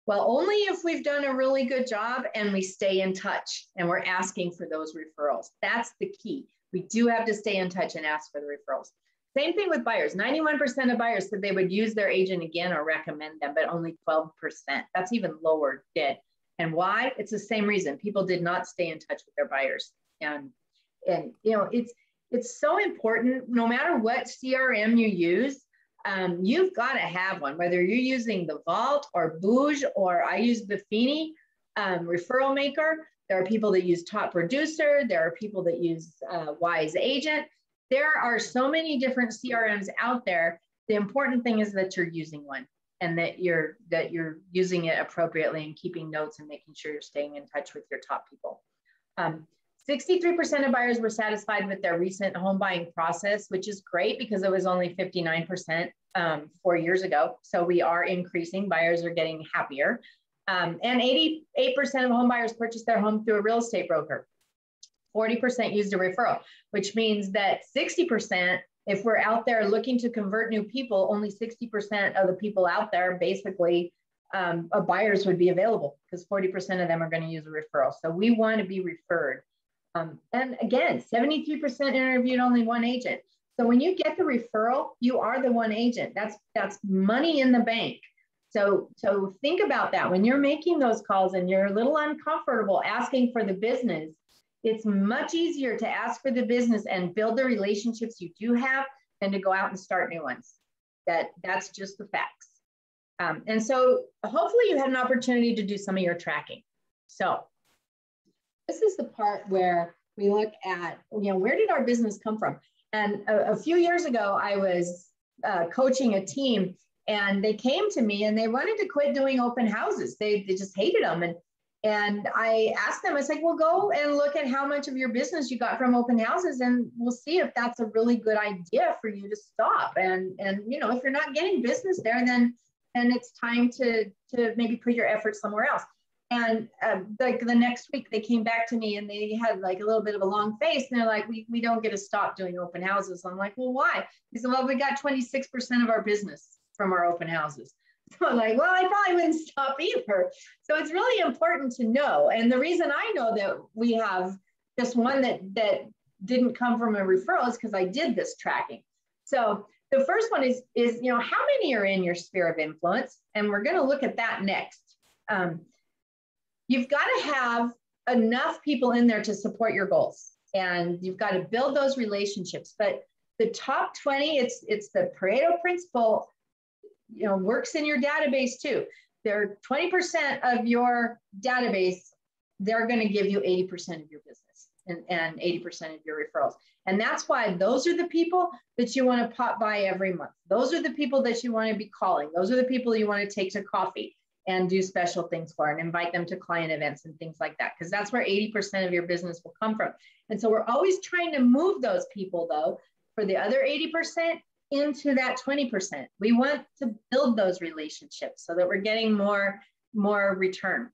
Well, only if we've done a really good job and we stay in touch and we're asking for those referrals. That's the key. We do have to stay in touch and ask for the referrals. Same thing with buyers. 91% of buyers said they would use their agent again or recommend them, but only 12%. That's even lower did. And why? It's the same reason. People did not stay in touch with their buyers. And you know, it's so important, no matter what CRM you use, you've got to have one, whether you're using the Vault or Bouge, or I use Buffini Referral Maker. There are people that use Top Producer. There are people that use Wise Agent. There are so many different CRMs out there. The important thing is that you're using one, and that you're using it appropriately and keeping notes and making sure you're staying in touch with your top people. 63% of buyers were satisfied with their recent home buying process, which is great because it was only 59% 4 years ago. So we are increasing, buyers are getting happier. And 88% of home buyers purchased their home through a real estate broker. 40% used a referral, which means that 60%, if we're out there looking to convert new people, only 60% of the people out there, basically, of buyers would be available, because 40% of them are going to use a referral. So we want to be referred. And again, 73% interviewed only one agent. So when you get the referral, you are the one agent. That's money in the bank. So think about that. When you're making those calls and you're a little uncomfortable asking for the business, it's much easier to ask for the business and build the relationships you do have than to go out and start new ones. That's just the facts. And so hopefully you had an opportunity to do some of your tracking. So this is the part where we look at, where did our business come from? And a few years ago, I was coaching a team, and they came to me and they wanted to quit doing open houses. They just hated them. And I asked them, I said, well, go and look at how much of your business you got from open houses, and we'll see if that's a really good idea for you to stop. And if you're not getting business there, then it's time to maybe put your efforts somewhere else. And like the next week, they came back to me and they had like a little bit of a long face, and they're like, we don't get to stop doing open houses. I'm like, well, why? He said, well, we got 26% of our business from our open houses. So I'm like, well, I probably wouldn't stop either. So it's really important to know. And the reason I know that we have just one that didn't come from a referral is because I did this tracking. So the first one is how many are in your sphere of influence? And we're going to look at that next. You've got to have enough people in there to support your goals, and you've got to build those relationships. But the top 20, it's the Pareto principle, works in your database too. They're 20% of your database, they're going to give you 80% of your business and 80% of your referrals. And that's why those are the people that you want to pop by every month. Those are the people that you want to be calling. Those are the people you want to take to coffee and do special things for, and invite them to client events and things like that, because that's where 80% of your business will come from. And so we're always trying to move those people, though, for the other 80% into that 20%. We want to build those relationships so that we're getting more return.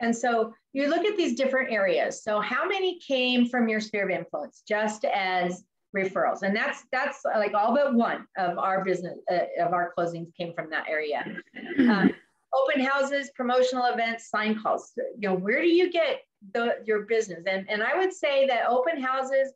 And so you look at these different areas. So how many came from your sphere of influence, just as referrals? And that's like all but one of our business, of our closings came from that area. open houses, promotional events, sign calls. You know, where do you get your business? And I would say that open houses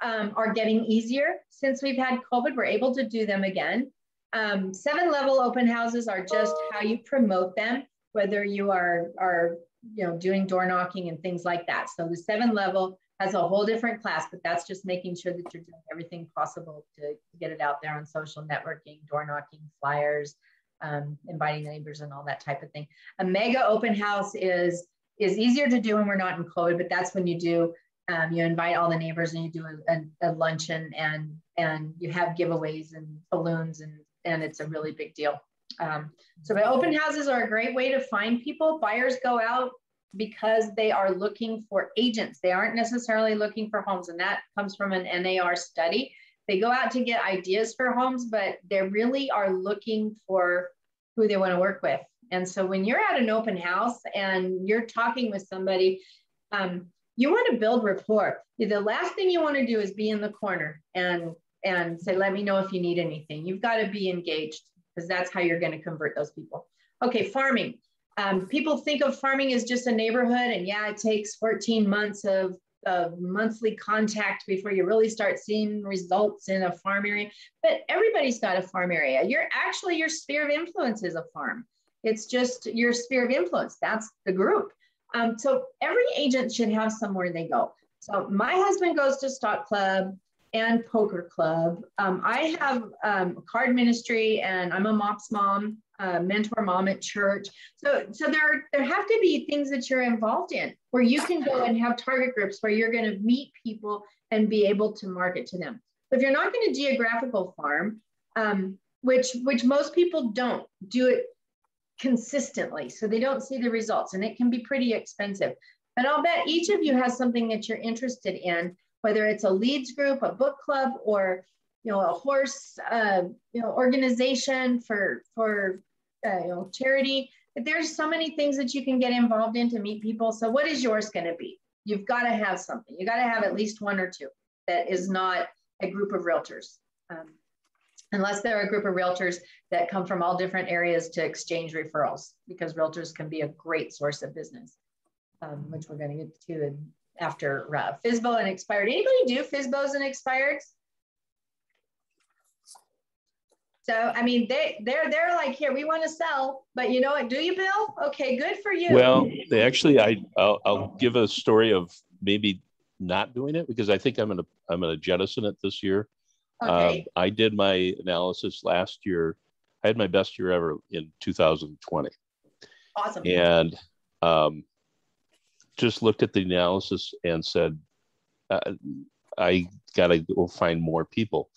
are getting easier since we've had COVID. We're able to do them again. 7-level open houses are just how you promote them, whether you are you know, doing door knocking and things like that. So the 7-level has a whole different class, but that's just making sure that you're doing everything possible to get it out there on social networking, door knocking, flyers, inviting neighbors and all that type of thing. A mega open house is easier to do when we're not in COVID, but that's when you do, you invite all the neighbors and you do a luncheon and you have giveaways and balloons and it's a really big deal. So the open houses are a great way to find people. Buyers go out because they are looking for agents. They aren't necessarily looking for homes, and that comes from an NAR study. They go out to get ideas for homes, but they really are looking for who they want to work with. And so when you're at an open house and you're talking with somebody, you want to build rapport. The last thing you want to do is be in the corner and say, let me know if you need anything. You've got to be engaged, because that's how you're going to convert those people. Okay, farming. People think of farming as just a neighborhood, and yeah, it takes 14 months of monthly contact before you really start seeing results in a farm area. But everybody's got a farm area. Your sphere of influence is a farm. It's just your sphere of influence. That's the group. So every agent should have somewhere they go. So my husband goes to Stock Club and Poker Club. I have a card ministry, and I'm a MOPS mom, mentor mom at church. So there have to be things that you're involved in where you can go and have target groups where you're going to meet people and be able to market to them. So if you're not going to geographical farm, which most people don't do it consistently, so they don't see the results, and it can be pretty expensive. But I'll bet each of you has something that you're interested in, whether it's a leads group, a book club, or a horse organization for charity. But there's so many things that you can get involved in to meet people. So what is yours going to be? You've got to have something. You got to have at least one or two that is not a group of realtors, unless they're a group of realtors that come from all different areas to exchange referrals, because realtors can be a great source of business, which we're going to get to after FSBO and expired. Anybody do FSBOs and expireds? So, I mean, they're like, here, we want to sell, but you know what? Do you, Bill? Okay, good for you.
Well, I'll give a story of maybe not doing it, because I think I'm gonna jettison it this year.
Okay.
I did my analysis last year. I had my best year ever in 2020.
Awesome.
And just looked at the analysis and said, I gotta go find more people.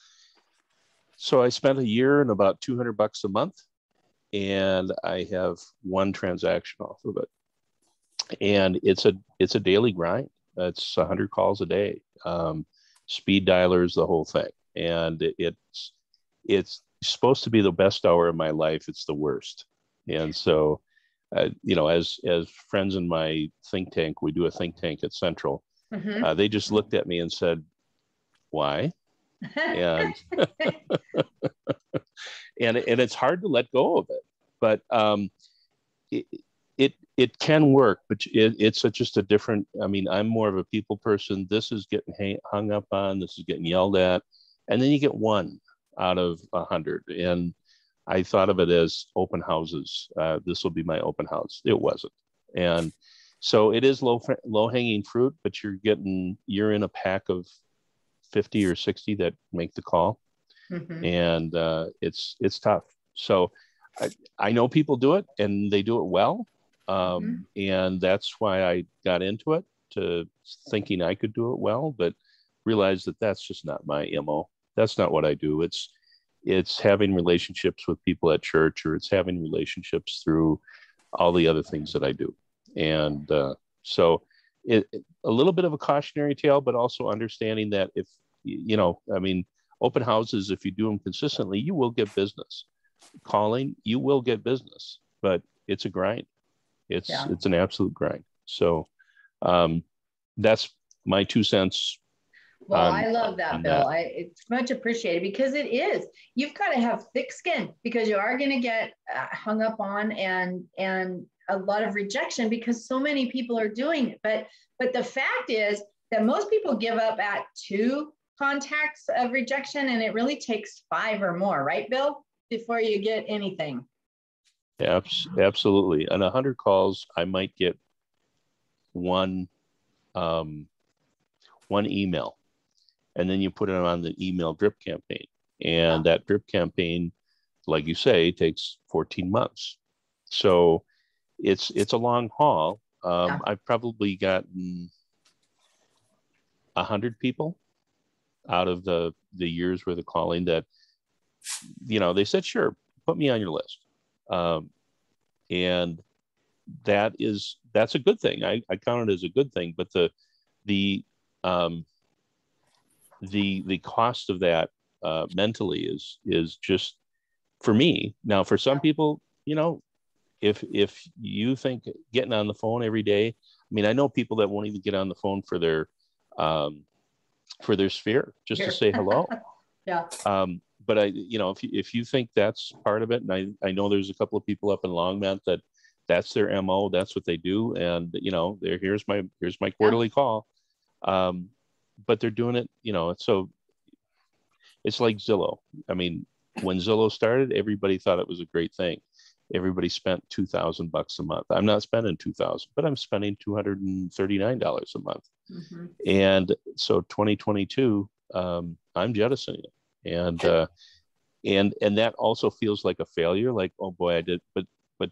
So I spent a year and about $200 a month, and I have one transaction off of it. And it's a daily grind. It's 100 calls a day, speed dialers, the whole thing. And it's supposed to be the best hour of my life. It's the worst. And so, as friends in my think tank, we do a think tank at Central.
Mm-hmm.
They just looked at me and said, "Why?" And and it's hard to let go of it, but it can work, but it's just a different. I mean, I'm more of a people person. This is getting hung up on. This is getting yelled at, and then you get one out of 100. And I thought of it as open houses. This will be my open house. It wasn't, and so it is low hanging fruit. But you're in a pack of 50 or 60 that make the call. Mm-hmm. And it's tough. So I know people do it, and they do it well. Mm-hmm. And that's why I got into it, to thinking I could do it well, but realized that that's just not my MO. That's not what I do. It's having relationships with people at church, or it's having relationships through all the other things that I do. And so a little bit of a cautionary tale, but also understanding that if, open houses, if you do them consistently, you will get business. Calling, you will get business, but it's a grind. It's an absolute grind. So that's my 2 cents.
Well, I love that, Bill. It's much appreciated because it is. You've got to have thick skin because you are going to get hung up on and a lot of rejection because so many people are doing it. But the fact is that most people give up at 2 contacts of rejection, and it really takes 5 or more, right, Bill, before you get anything.
Absolutely. On 100 calls, I might get one email, and then you put it on the email drip campaign, and that drip campaign, like you say, takes 14 months. So it's a long haul. I've probably gotten 100 people out of the years worth of calling that, they said, sure, put me on your list. And that's a good thing. I count it as a good thing, but the cost of that mentally is just, for me. Now, for some people, if you think getting on the phone every day, I mean, I know people that won't even get on the phone for their sphere just to say hello.
Yeah.
But if you think that's part of it, and I know there's a couple of people up in Longmont that's their MO, that's what they do, and here's my quarterly call, but they're doing it, so it's like Zillow. I mean, when Zillow started, everybody thought it was a great thing. Everybody spent $2,000 a month. I'm not spending $2,000, but I'm spending $239 a month. Mm-hmm. And so 2022, I'm jettisoning it. And that also feels like a failure. Like, oh boy, I did, but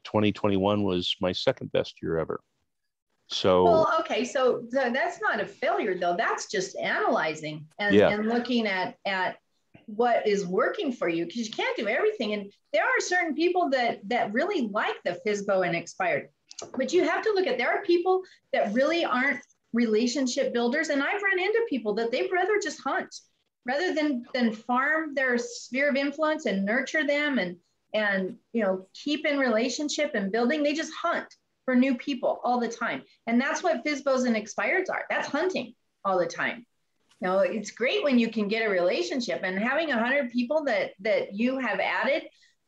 2021 was my second best year ever. So,
well, okay. So that's not a failure though. That's just analyzing and looking at what is working for you, because you can't do everything. And there are certain people that really like the FSBO and expired, but you have to look at, there are people that really aren't relationship builders. And I've run into people that they'd rather just hunt rather than farm their sphere of influence and nurture them and keep in relationship and building. They just hunt for new people all the time. And that's what FSBOs and expireds are. That's hunting all the time. It's great when you can get a relationship, and having 100 people that you have added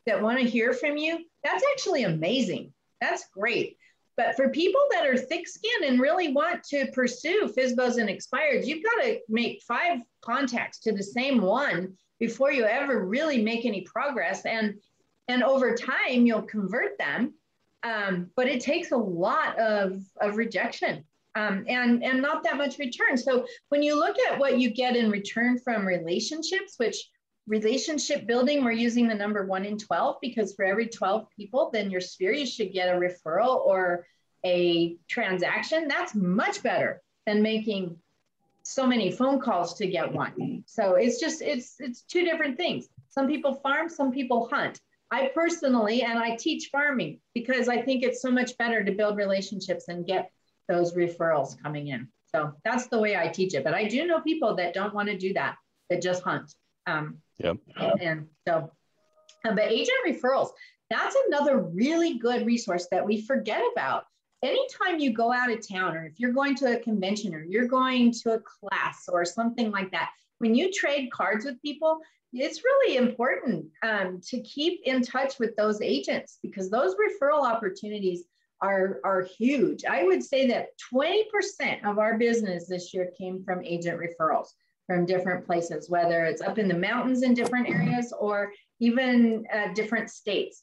that want to hear from you, that's actually amazing. That's great. But for people that are thick-skinned and really want to pursue FSBOs and expireds, you've got to make 5 contacts to the same one before you ever really make any progress. And over time, you'll convert them. But it takes a lot of rejection. And not that much return. So when you look at what you get in return from relationships, which relationship building, we're using the number 1 in 12, because for every 12 people, then your sphere, you should get a referral or a transaction. That's much better than making so many phone calls to get one. So it's 2 different things. Some people farm, some people hunt. I personally, and I teach farming because I think it's so much better to build relationships and get those referrals coming in. So that's the way I teach it. But I do know people that don't want to do that just hunt.
Yep.
And so, but agent referrals, that's another really good resource that we forget about. Anytime you go out of town, or if you're going to a convention, or you're going to a class or something like that, when you trade cards with people, it's really important to keep in touch with those agents, because those referral opportunities are huge. I would say that 20% of our business this year came from agent referrals from different places, whether it's up in the mountains in different areas or even different states.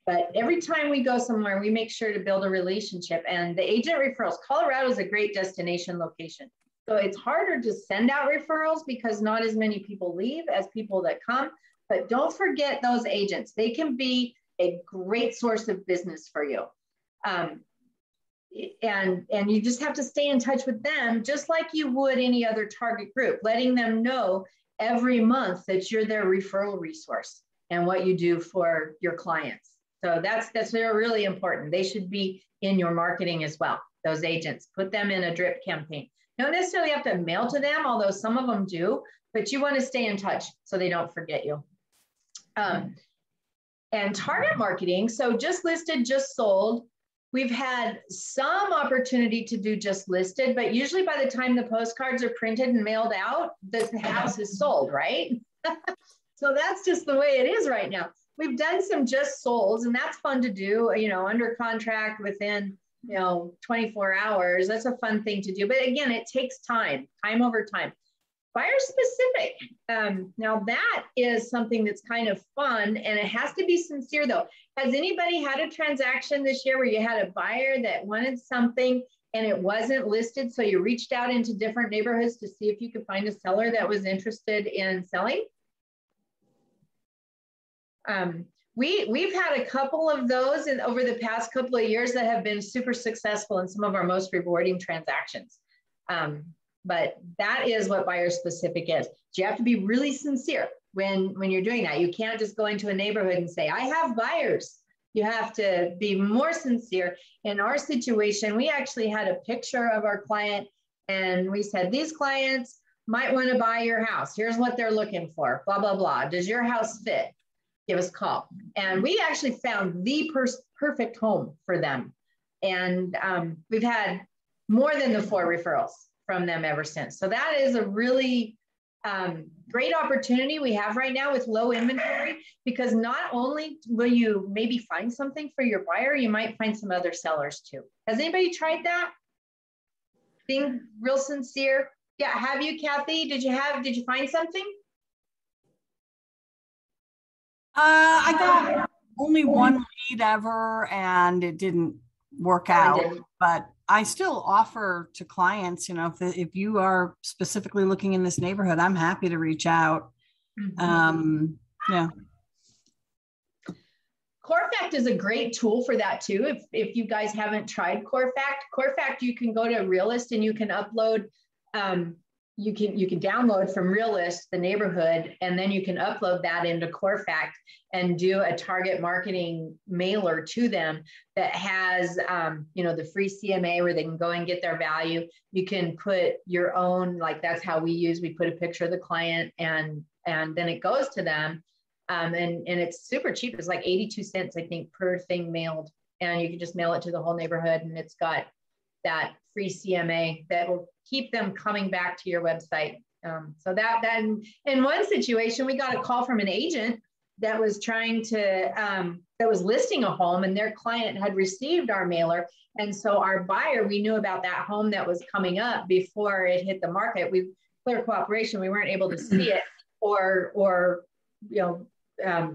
But every time we go somewhere, we make sure to build a relationship. And the agent referrals, Colorado is a great destination location. So it's harder to send out referrals because not as many people leave as people that come. But don't forget those agents. They can be a great source of business for you. And you just have to stay in touch with them, just like you would any other target group, letting them know every month that you're their referral resource and what you do for your clients. So that's really important. They should be in your marketing as well. Those agents, put them in a drip campaign. You don't necessarily have to mail to them, although some of them do, but you want to stay in touch so they don't forget you. And target marketing. So just listed, just sold. We've had some opportunity to do just listed, but usually by the time the postcards are printed and mailed out, the house is sold, right? So that's just the way it is right now. We've done some just solds, and that's fun to do, you know, under contract within, you know, 24 hours. That's a fun thing to do. But again, it takes time over time. Buyer specific. Now that is something that's kind of fun, and it has to be sincere though. Has anybody had a transaction this year where you had a buyer that wanted something and it wasn't listed? So you reached out into different neighborhoods to see if you could find a seller that was interested in selling? We've had a couple of those over the past couple of years that have been super successful in some of our most rewarding transactions. But that is what buyer specific is. You have to be really sincere when you're doing that. You can't just go into a neighborhood and say, I have buyers. You have to be more sincere. In our situation, we actually had a picture of our client and we said, these clients might want to buy your house. Here's what they're looking for, blah, blah, blah. Does your house fit? Give us a call. And we actually found the perfect home for them. And we've had more than the 4 referrals from them ever since. So that is a really great opportunity we have right now with low inventory, because not only will you maybe find something for your buyer, you might find some other sellers too. Has anybody tried that? Being real sincere? Yeah, have you, Kathy? Did you find something?
I got only one lead ever and it didn't work out, but I still offer to clients, you know, if you are specifically looking in this neighborhood, I'm happy to reach out. Yeah.
Corefact is a great tool for that too. If you guys haven't tried Corefact, you can go to Realist and you can upload, you can download from Realist the neighborhood, and then you can upload that into Corefact and do a target marketing mailer to them that has, you know, the free CMA where they can go and get their value. You can put your own, like that's how we put a picture of the client and then it goes to them. And it's super cheap. It's like 82 cents, I think, per thing mailed. And you can just mail it to the whole neighborhood, and it's got that free CMA that will keep them coming back to your website. So that in one situation, we got a call from an agent that was trying to, that was listing a home, and their client had received our mailer. And so our buyer, we knew about that home that was coming up before it hit the market. We clear cooperation, we weren't able to see it or you know,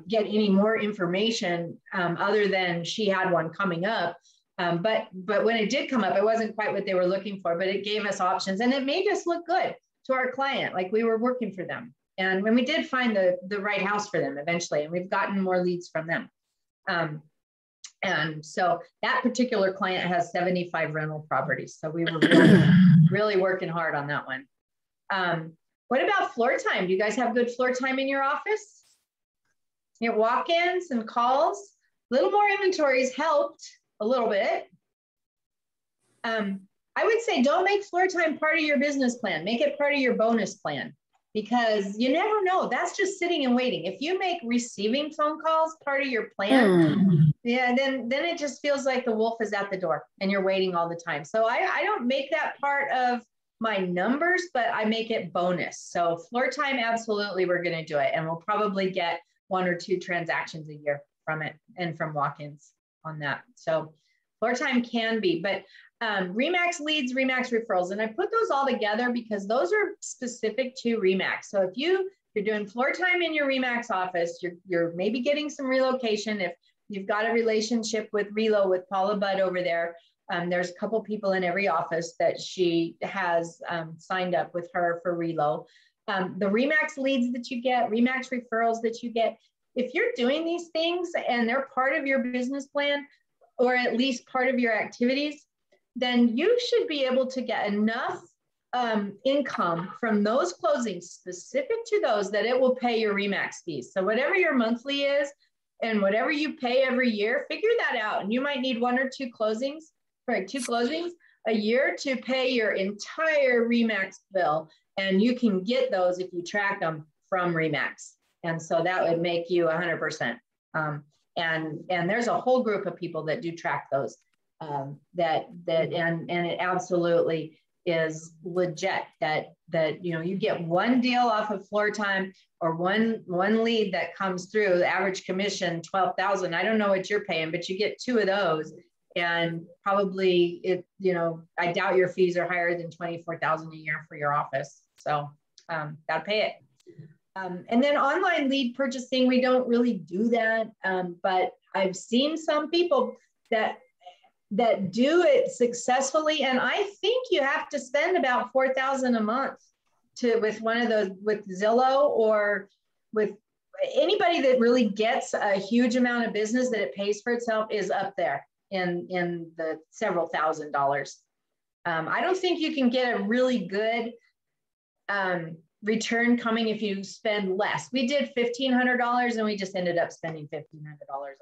get any more information other than she had one coming up. But when it did come up, it wasn't quite what they were looking for, but it gave us options and it made us look good to our client, like we were working for them. And when we did find the right house for them eventually, and we've gotten more leads from them. And so that particular client has 75 rental properties. So we were really working hard on that one. What about floor time? Do you guys have good floor time in your office? You know, walk-ins and calls? Little more inventories helped a little bit. I would say don't make floor time part of your business plan. Make it part of your bonus plan, because you never know. That's just sitting and waiting. If you make receiving phone calls part of your plan, yeah, then it just feels like the wolf is at the door and you're waiting all the time. So I don't make that part of my numbers, but I make it bonus. So floor time, absolutely, we're going to do it. And we'll probably get 1 or 2 transactions a year from it and from walk-ins on that. So floor time can be, but RE/MAX leads, RE/MAX referrals. And I put those all together because those are specific to RE/MAX. So if you're doing floor time in your RE/MAX office, you're maybe getting some relocation. If you've got a relationship with Relo with Paula Budd over there, there's a couple people in every office that she has signed up with her for Relo. The RE/MAX leads that you get, RE/MAX referrals that you get, if you're doing these things and they're part of your business plan, or at least part of your activities, then you should be able to get enough income from those closings specific to those that it will pay your RE/MAX fees. So whatever your monthly is and whatever you pay every year, figure that out. And you might need 1 or 2 closings, right? 2 closings a year to pay your entire RE/MAX bill. And you can get those if you track them from RE/MAX. And so that would make you 100%. And there's a whole group of people that do track those. and it absolutely is legit that you get one deal off of floor time or one lead that comes through, the average commission 12,000. I don't know what you're paying, but you get 2 of those, and probably I doubt your fees are higher than 24,000 a year for your office. So gotta pay it. And then online lead purchasing, we don't really do that, but I've seen some people that do it successfully. And I think you have to spend about $4,000 a month with one of those, with Zillow or with anybody that really gets a huge amount of business that it pays for itself is up there in the several $1,000s. I don't think you can get a really good return coming if you spend less. We did $1,500 and we just ended up spending $1,500 a month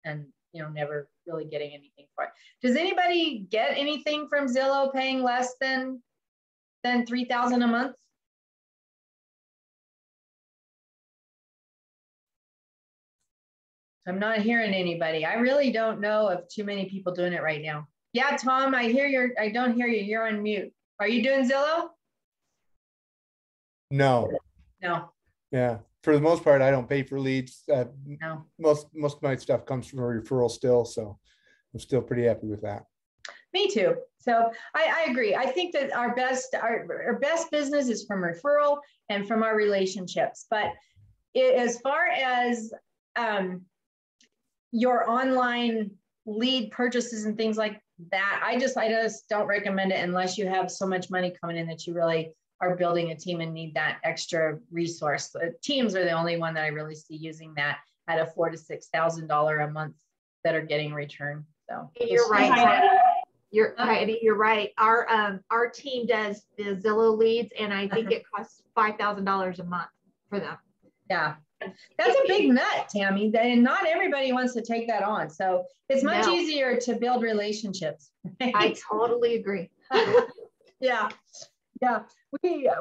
and never really getting anything for it. Does anybody get anything from Zillow paying less than $3,000 a month? I'm not hearing anybody. I really don't know of too many people doing it right now. Yeah, Tom, I don't hear you. You're on mute. Are you doing Zillow?
No.
No.
Yeah. For the most part, I don't pay for leads.
No.
Most of my stuff comes from a referral still. So I'm still pretty happy with that.
Me too. So I agree. I think that our best business is from referral and from our relationships. But as far as your online lead purchases and things like that, I just don't recommend it unless you have so much money coming in that you really are building a team and need that extra resource. Teams are the only one that I really see using that at a $4,000 to $6,000 a month that are getting returned. So
you're right. You're right. Our team does the Zillow leads, and I think it costs $5,000 a month for them.
Yeah, that's a big nut, Tammy. And not everybody wants to take that on. So it's much easier to build relationships. Right?
I totally agree.
Yeah.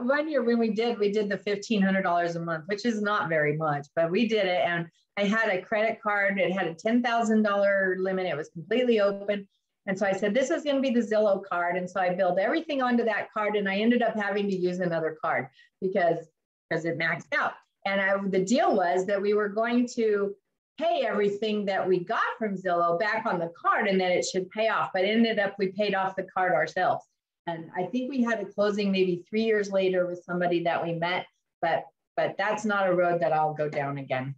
One year when we did the $1,500 a month, which is not very much, but we did it. And I had a credit card. It had a $10,000 limit. It was completely open. And so I said, this is going to be the Zillow card. And so I billed everything onto that card. And I ended up having to use another card because it maxed out. And the deal was that we were going to pay everything that we got from Zillow back on the card and that it should pay off. But ended up, we paid off the card ourselves. And I think we had a closing maybe 3 years later with somebody that we met, but that's not a road that I'll go down again.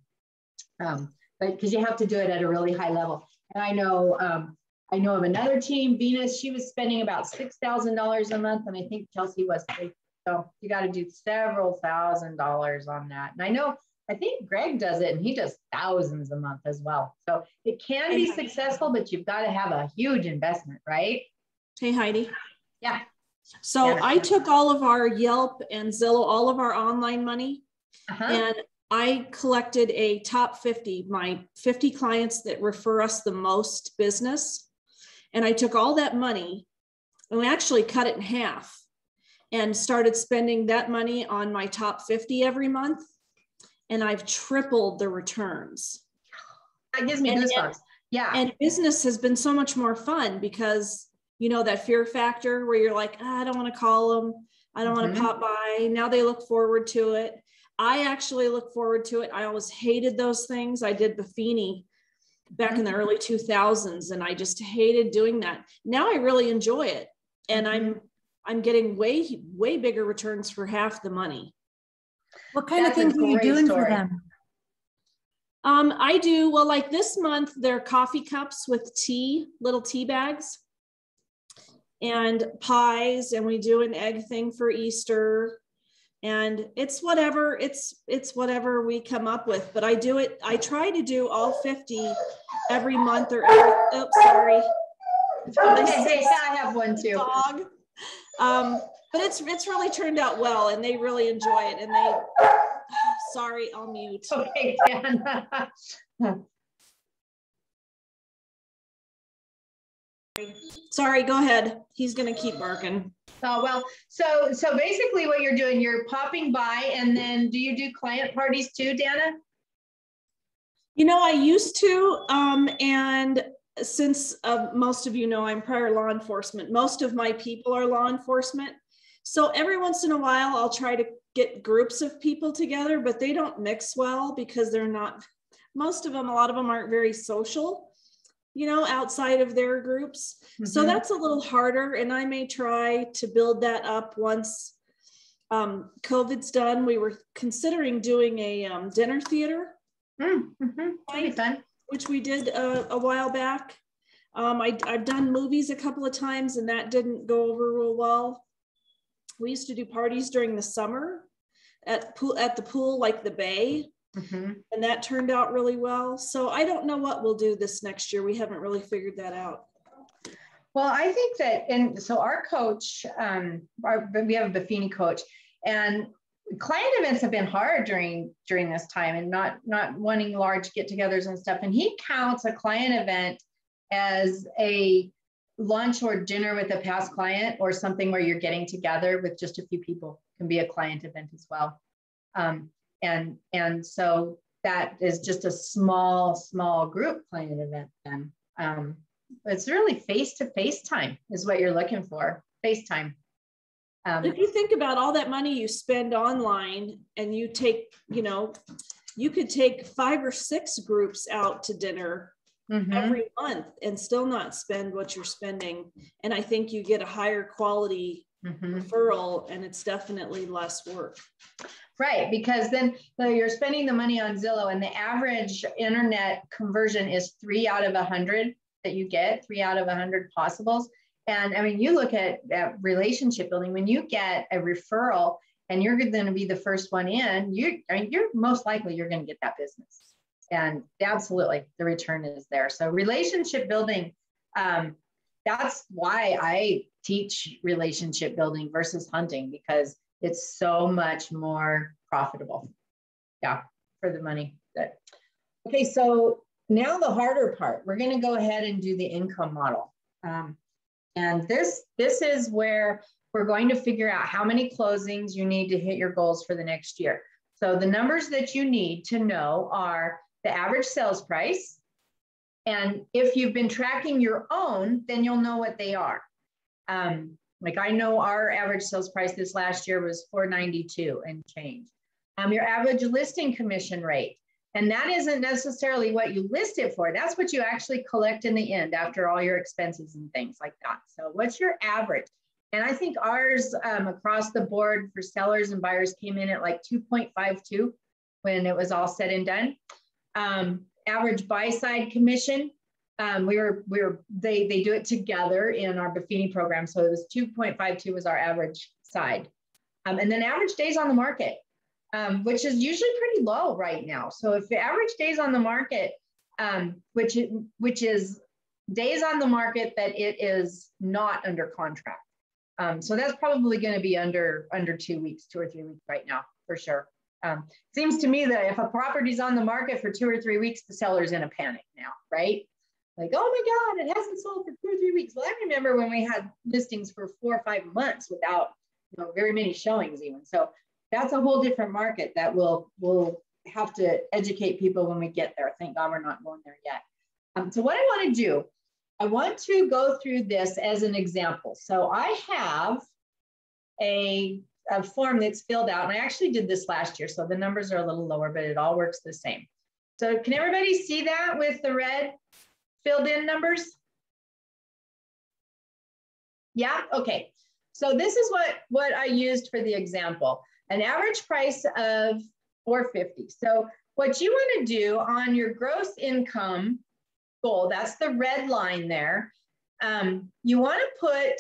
But because you have to do it at a really high level. And I know of another team, Venus, she was spending about $6,000 a month. And I think Chelsea was too. So you got to do several $1,000s on that. And I think Greg does it and he does thousands a month as well. So it can be successful, but you've got to have a huge investment, right?
Hey, Heidi.
Yeah.
So I took all of our Yelp and Zillow, all of our online money, and I collected a top 50, my 50 clients that refer us the most business. And I took all that money and we actually cut it in half and started spending that money on my top 50 every month. And I've tripled the returns.
That gives me goosebumps. Yeah.
And business has been so much more fun because that fear factor where you're like, I don't want to call them. I don't want to pop by. Now they look forward to it. I actually look forward to it. I always hated those things. I did Buffini back in the early 2000s and I just hated doing that. Now I really enjoy it. And I'm getting way bigger returns for half the money.
What kind of things are you doing for them?
I do, well, like this month, they're coffee cups with tea, little tea bags. And pies, and we do an egg thing for Easter, and it's whatever we come up with. But I try to do all 50 every month or every. Oops, sorry.
Hey, I have one too.
Dog. But it's really turned out well, and they really enjoy it. And they. Sorry, I'll mute.
Okay, Dan.
Sorry, go ahead. He's going to keep barking.
Oh, well, so basically what you're doing, you're popping by, and then do you do client parties too, Dana?
I used to, and since most of you know I'm prior law enforcement, most of my people are law enforcement. So every once in a while, I'll try to get groups of people together, but they don't mix well because they're not, most of them, a lot of them aren't very social, you know, outside of their groups. Mm-hmm. So that's a little harder. And I may try to build that up once COVID's done. We were considering doing a dinner theater.
That'd be fun.
Which we did a while back. I've done movies a couple of times and that didn't go over real well. We used to do parties during the summer at the pool, like the bay, and that turned out really well. So I don't know what we'll do this next year. We haven't really figured that out.
Well, I think that, and so our coach, we have a Buffini coach, and client events have been hard during this time, and not wanting large get-togethers and stuff. And he counts a client event as a lunch or dinner with a past client, or something where you're getting together with just a few people. Can be a client event as well. And so that is just a small group client event then. It's really face-to-face time is what you're looking for, FaceTime.
If you think about all that money you spend online, and you take, you know, you could take 5 or 6 groups out to dinner every month and still not spend what you're spending. And I think you get a higher quality referral, and it's definitely less work.
Right, because then you're spending the money on Zillow, and the average internet conversion is 3 out of 100 that you get, 3 out of 100 possibles. And I mean, you look at relationship building, when you get a referral and you're going to be the first one in, you're most likely you're going to get that business. And absolutely, the return is there. So relationship building, that's why I teach relationship building versus hunting, because it's so much more profitable. Yeah, for the money. Good. Okay, so now the harder part, we're going to go ahead and do the income model. And this is where we're going to figure out how many closings you need to hit your goals for the next year. So the numbers that you need to know are the average sales price. And if you've been tracking your own, then you'll know what they are. Like I know our average sales price this last year was $492 and change. Your average listing commission rate. And that isn't necessarily what you list it for. That's what you actually collect in the end after all your expenses and things like that. So what's your average? And I think ours across the board for sellers and buyers came in at like 2.52 when it was all said and done. Average buy side commission, they do it together in our Buffini program. So it was 2.52 was our average side. And then average days on the market, which is usually pretty low right now. So if the average days on the market, which is days on the market that it is not under contract. So that's probably going to be under 2 weeks, 2 or 3 weeks right now, for sure. Seems to me that if a property's on the market for 2 or 3 weeks, the seller's in a panic now, right? Like, oh my God, it hasn't sold for 2 or 3 weeks. Well, I remember when we had listings for 4 or 5 months without, very many showings even. So that's a whole different market that we'll have to educate people when we get there. Thank God we're not going there yet. So what I want to do, I want to go through this as an example. So I have a form that's filled out, and I actually did this last year, so the numbers are a little lower, but it all works the same. So can everybody see that with the red filled in numbers? Yeah, okay. So this is what I used for the example. An average price of $450. So what you want to do on your gross income goal, that's the red line there. You want to put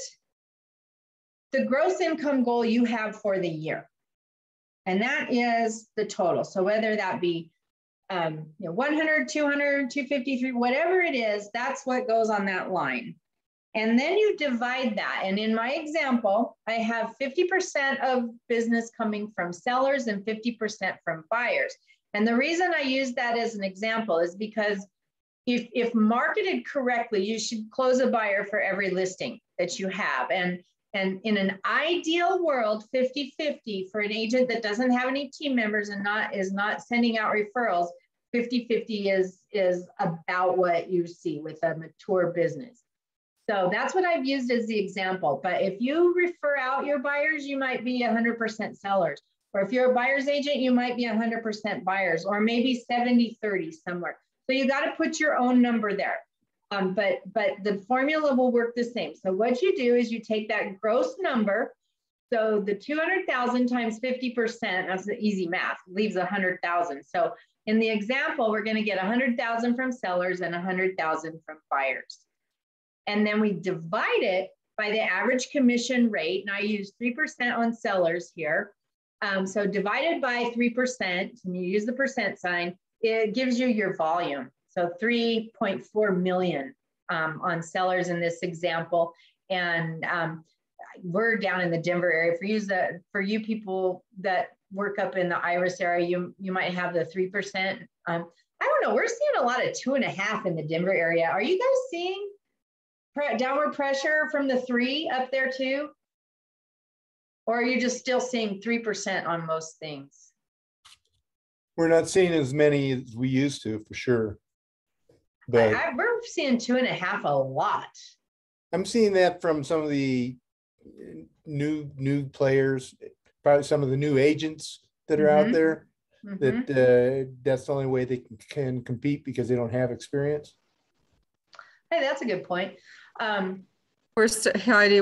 the gross income goal you have for the year. And that is the total. So whether that be 100, 200, 253, whatever it is, that's what goes on that line. And then you divide that. And in my example, I have 50% of business coming from sellers and 50% from buyers. And the reason I use that as an example is because if marketed correctly, you should close a buyer for every listing that you have. And in an ideal world, 50-50 for an agent that doesn't have any team members and is not sending out referrals, 50-50 is about what you see with a mature business. So that's what I've used as the example. But if you refer out your buyers, you might be 100% sellers. Or if you're a buyer's agent, you might be 100% buyers, or maybe 70-30 somewhere. So you got to put your own number there. But the formula will work the same. So what you do is you take that gross number. So the 200,000 times 50%, that's the easy math, leaves 100,000. So in the example, we're going to get 100,000 from sellers and 100,000 from buyers. And then we divide it by the average commission rate. And I use 3% on sellers here. So divided by 3%, and you use the percent sign, it gives you your volume. So 3.4 million on sellers in this example. And we're down in the Denver area. For you people that work up in the Iris area, you might have the 3%. I don't know, we're seeing a lot of 2.5 in the Denver area. Are you guys seeing downward pressure from the 3 up there too? Or are you just still seeing 3% on most things?
We're not seeing as many as we used to, for sure. But
we're seeing 2.5 a lot.
I'm seeing that from some of the new players, probably some of the new agents that are out there. That that's the only way they can compete because they don't have experience.
Hey, that's a good point.
Heidi,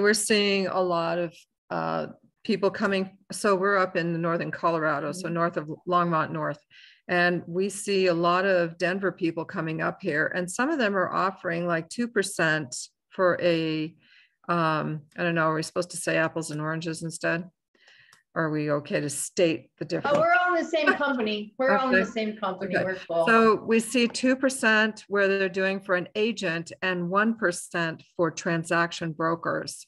we're seeing a lot of people coming. So we're up in northern Colorado, so north of Longmont North. And we see a lot of Denver people coming up here. And some of them are offering like 2% for a, I don't know, are we supposed to say apples and oranges instead? Or are we okay to state the difference?
Oh, we're all in the same company. We're all in the same company.
Okay.
We're cool.
So we see 2% where they're doing for an agent and 1% for transaction brokers.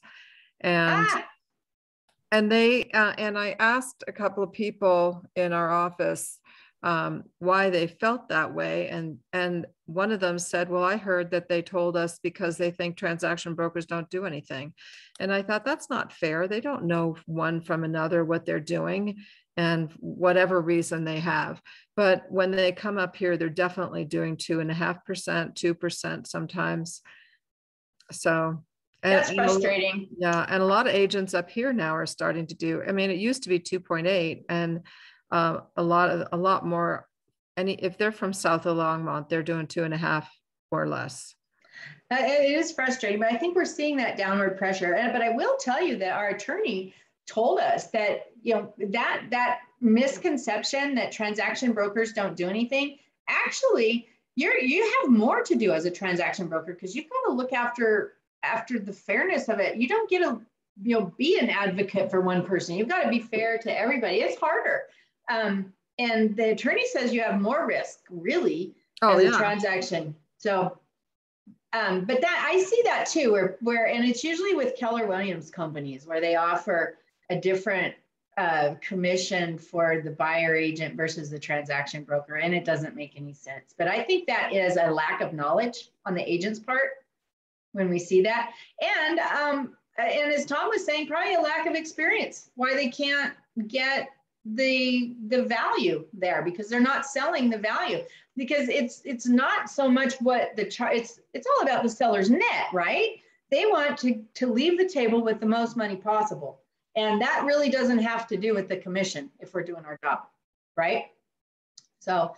And they, and I asked a couple of people in our office why they felt that way. And one of them said, well, I heard that they told us because they think transaction brokers don't do anything. And I thought that's not fair. They don't know one from another what they're doing and whatever reason they have. But when they come up here, they're definitely doing 2.5%, 2% sometimes. So
that's frustrating.
Yeah. And a lot of agents up here now are starting to do, I mean, it used to be 2.8 and a lot more. And if they're from south of Longmont, they're doing 2.5 or less.
It is frustrating, but I think we're seeing that downward pressure. But I will tell you that our attorney told us that, that misconception that transaction brokers don't do anything, actually, you have more to do as a transaction broker because you've got to look after the fairness of it. You don't get to be an advocate for one person. You've got to be fair to everybody. It's harder. And the attorney says you have more risk, really, as a transaction. So, but that I see that too, where and it's usually with Keller Williams companies where they offer a different commission for the buyer agent versus the transaction broker, and it doesn't make any sense. But I think that is a lack of knowledge on the agent's part when we see that, and as Tom was saying, probably a lack of experience why they can't get the value there because they're not selling the value because it's not so much what it's all about the seller's net, right? They want to leave the table with the most money possible. And that really doesn't have to do with the commission if we're doing our job, right? So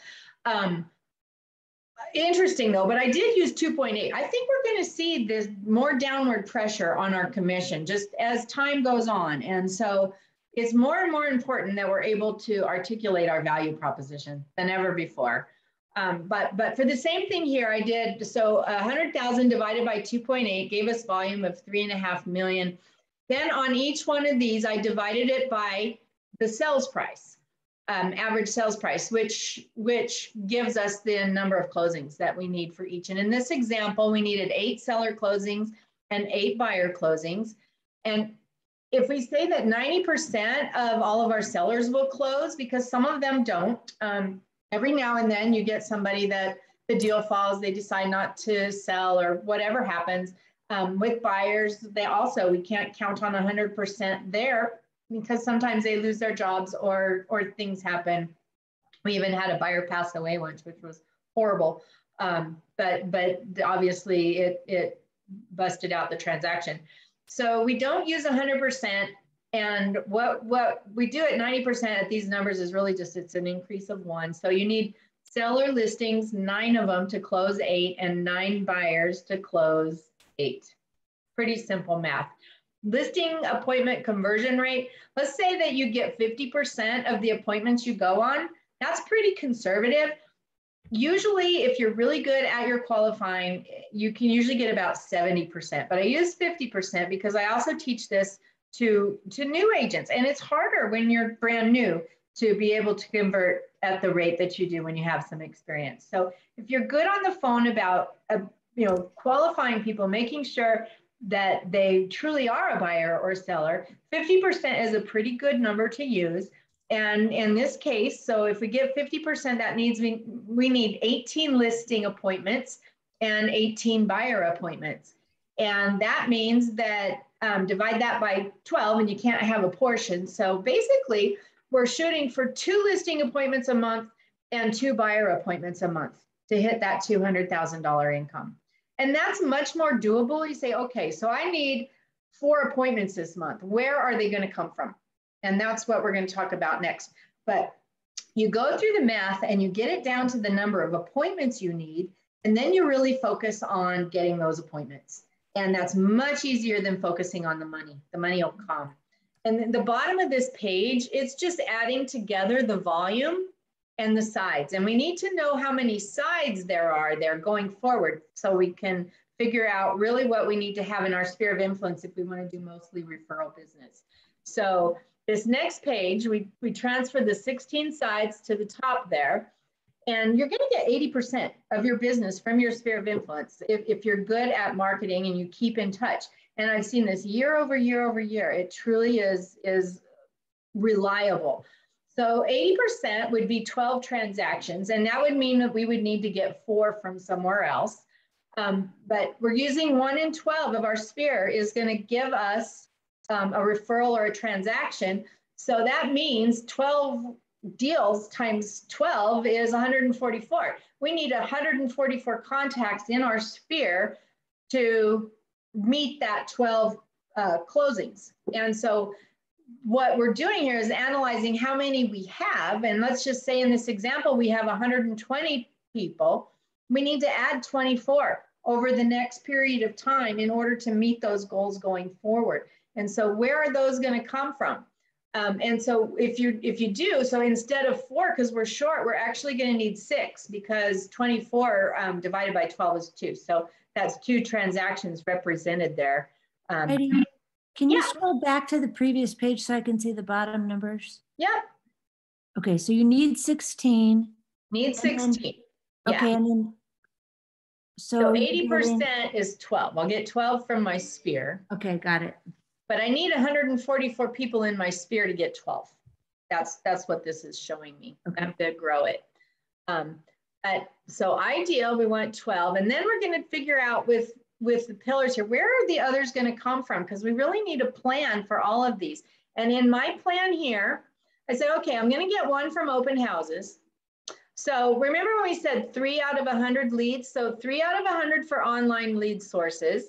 interesting though, but I did use 2.8. I think we're going to see this more downward pressure on our commission just as time goes on. And so it's more and more important that we're able to articulate our value proposition than ever before. But for the same thing here, I did, so 100,000 divided by 2.8 gave us volume of 3.5 million. Then on each one of these, I divided it by the sales price, average sales price, which gives us the number of closings that we need for each. And in this example, we needed 8 seller closings and 8 buyer closings. And if we say that 90% of all of our sellers will close, because some of them don't, every now and then you get somebody that the deal falls, they decide not to sell or whatever happens. With buyers, we can't count on 100% there because sometimes they lose their jobs or things happen. We even had a buyer pass away once, which was horrible. But obviously it busted out the transaction. So we don't use 100%. And what we do at 90% at these numbers is really just, it's an increase of 1. So you need seller listings, 9 of them to close 8 and 9 buyers to close 8. Pretty simple math. Listing appointment conversion rate. Let's say that you get 50% of the appointments you go on. That's pretty conservative. Usually, if you're really good at your qualifying, you can usually get about 70%, but I use 50% because I also teach this to new agents. And it's harder when you're brand new to be able to convert at the rate that you do when you have some experience. So if you're good on the phone about, qualifying people, making sure that they truly are a buyer or seller, 50% is a pretty good number to use. And in this case, so if we get 50%, that means we need 18 listing appointments and 18 buyer appointments. And that means that divide that by 12 and you can't have a portion. So basically we're shooting for 2 listing appointments a month and 2 buyer appointments a month to hit that $200,000 income. And that's much more doable. You say, okay, so I need 4 appointments this month. Where are they going to come from? And that's what we're going to talk about next. But you go through the math and you get it down to the number of appointments you need, and then you really focus on getting those appointments. And that's much easier than focusing on the money. The money will come. And then the bottom of this page, it's just adding together the volume and the sides. And we need to know how many sides there are there going forward so we can figure out really what we need to have in our sphere of influence if we want to do mostly referral business. So this next page, we transfer the 16 sides to the top there, and you're going to get 80% of your business from your sphere of influence if you're good at marketing and you keep in touch. And I've seen this year over year over year. It truly is reliable. So 80% would be 12 transactions, and that would mean that we would need to get 4 from somewhere else. But we're using 1 in 12 of our sphere is going to give us a referral or a transaction. So that means 12 deals times 12 is 144. We need 144 contacts in our sphere to meet that 12 closings. And so what we're doing here is analyzing how many we have. And let's just say in this example, we have 120 people. We need to add 24 over the next period of time in order to meet those goals going forward. And so where are those going to come from? And so if you do, so instead of 4, because we're short, we're actually going to need 6 because 24 divided by 12 is 2. So that's 2 transactions represented there.
Heidi, can you scroll back to the previous page so I can see the bottom numbers?
Yep.
Okay, so you need 16.
Need 16.
Okay, and then
so 80% is 12. I'll get 12 from my sphere.
Okay, got it.
But I need 144 people in my sphere to get 12. That's what this is showing me. Okay. I have to grow it. So ideal, we want 12. And then we're going to figure out with the pillars here, where are the others going to come from? Because we really need a plan for all of these. And in my plan here, I said, okay, I'm going to get 1 from open houses. So remember when we said 3 out of 100 leads? So 3 out of 100 for online lead sources.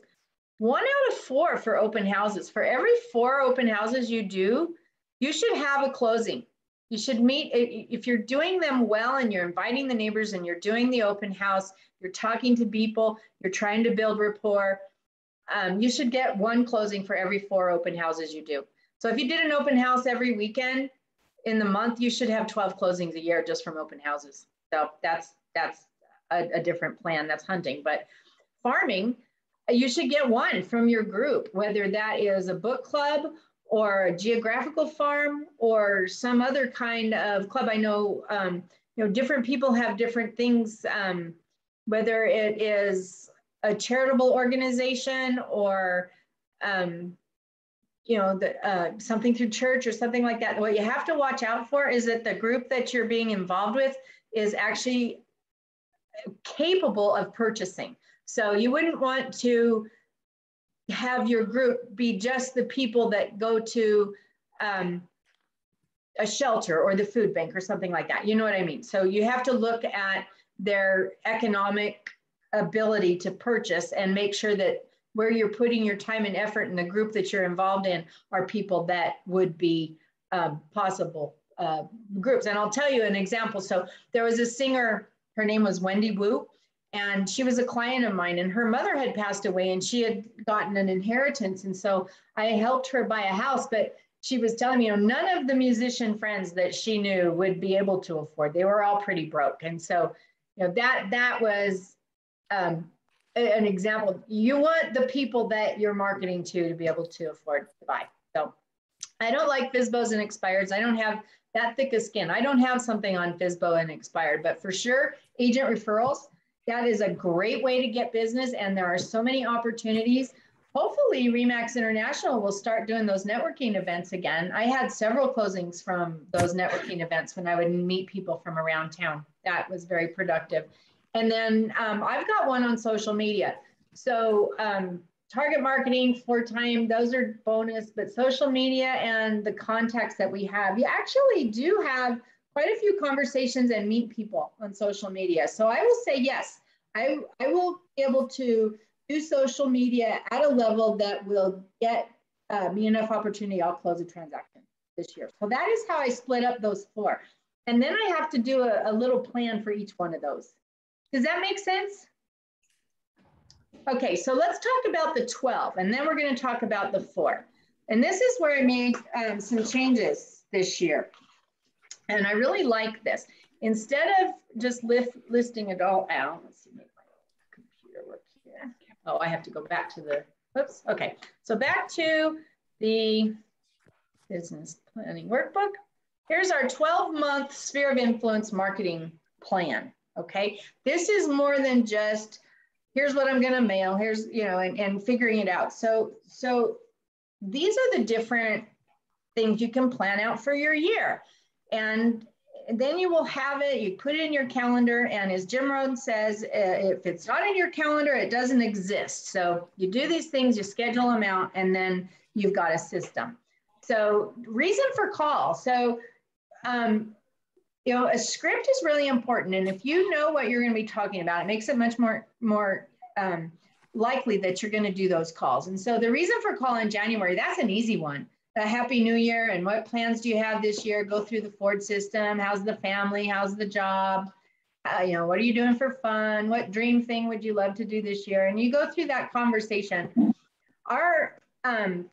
1 out of 4 for open houses. For every 4 open houses you do, you should have a closing. You should meet, if you're doing them well and you're inviting the neighbors and you're doing the open house, you're talking to people, you're trying to build rapport, you should get 1 closing for every 4 open houses you do. So if you did an open house every weekend in the month, you should have 12 closings a year just from open houses. So that's a different plan. That's hunting. But farming, you should get 1 from your group, whether that is a book club or a geographical farm or some other kind of club. I know, different people have different things, whether it is a charitable organization or, something through church or something like that. What you have to watch out for is that the group that you're being involved with is actually capable of purchasing. So you wouldn't want to have your group be just the people that go to a shelter or the food bank or something like that. You know what I mean? So you have to look at their economic ability to purchase and make sure that where you're putting your time and effort and the group that you're involved in are people that would be possible groups. And I'll tell you an example. So there was a singer, her name was Wendy Wu, and she was a client of mine, and her mother had passed away and she had gotten an inheritance. And so I helped her buy a house, but she was telling me, you know, none of the musician friends that she knew would be able to afford. They were all pretty broke. And so, you know, that was an example. You want the people that you're marketing to be able to afford to buy. So I don't like FSBOs and expireds. I don't have that thick of skin. I don't have something on FSBO and expired, but for sure, agent referrals, that is a great way to get business. And there are so many opportunities. Hopefully RE/MAX International will start doing those networking events again. I had several closings from those networking events when I would meet people from around town. That was very productive. And then I've got one on social media. So target marketing, floor time, those are bonus, but social media and the contacts that we have, you actually do have quite a few conversations and meet people on social media. So I will say, yes, I will be able to do social media at a level that will get me enough opportunity. I'll close a transaction this year. So that is how I split up those 4. And then I have to do a little plan for each one of those. Does that make sense? Okay, so let's talk about the 12, and then we're going to talk about the 4. And this is where I made some changes this year. And I really like this. Instead of just listing it all out, let's see, make my computer work here. Oh, I have to go back to the, whoops, okay. So back to the business planning workbook. Here's our 12-month sphere of influence marketing plan, okay? This is more than just, here's what I'm gonna mail, here's, you know, and figuring it out. So these are the different things you can plan out for your year. And then you will have it, you put it in your calendar, and as Jim Rohn says, if it's not in your calendar, it doesn't exist. So you do these things, you schedule them out, and then you've got a system. So reason for call. So, you know, a script is really important. And if you know what you're going to be talking about, it makes it much more likely that you're going to do those calls. And so the reason for call in January, that's an easy one. A Happy New Year, and what plans do you have this year? Go through the Ford system. How's the family? How's the job? You know, what are you doing for fun? What dream thing would you love to do this year? And you go through that conversation. Our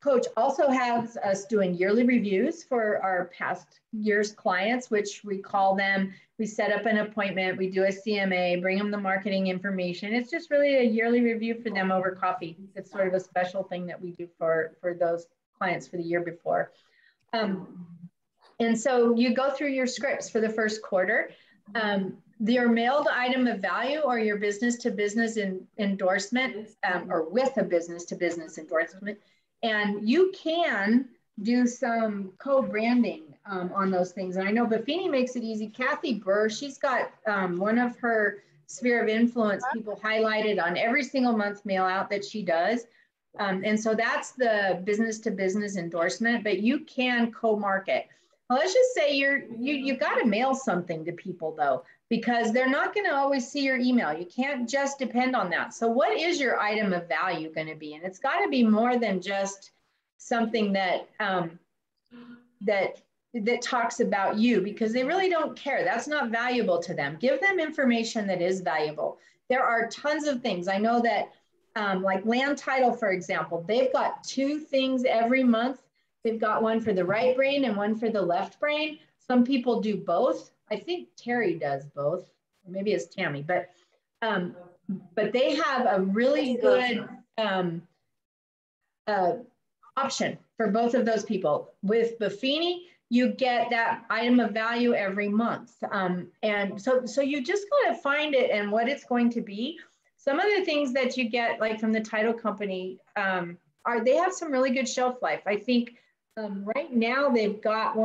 coach also has us doing yearly reviews for our past year's clients, which we call them. We set up an appointment. We do a CMA, bring them the marketing information. It's just really a yearly review for them over coffee. It's sort of a special thing that we do for those clients for the year before. And so you go through your scripts for the first quarter. Your mailed item of value or your business to business endorsement or with a business to business endorsement. And you can do some co-branding on those things. And I know Buffini makes it easy. Kathy Burr, she's got one of her sphere of influence people highlighted on every single month mail out that she does. And so that's the business to business endorsement, but you can co-market. Well, let's just say you got to mail something to people though, because they're not going to always see your email. You can't just depend on that. So what is your item of value going to be? And it's got to be more than just something that that talks about you, because they really don't care. That's not valuable to them. Give them information that is valuable. There are tons of things. I know that like land title, for example, they've got 2 things every month. They've got one for the right brain and one for the left brain. Some people do both. I think Terry does both. Maybe it's Tammy, but they have a really good option for both of those people. With Buffini, you get that item of value every month. And so you just got to find it and what it's going to be. Some of the things that you get, like from the title company, they have some really good shelf life. I think right now they've got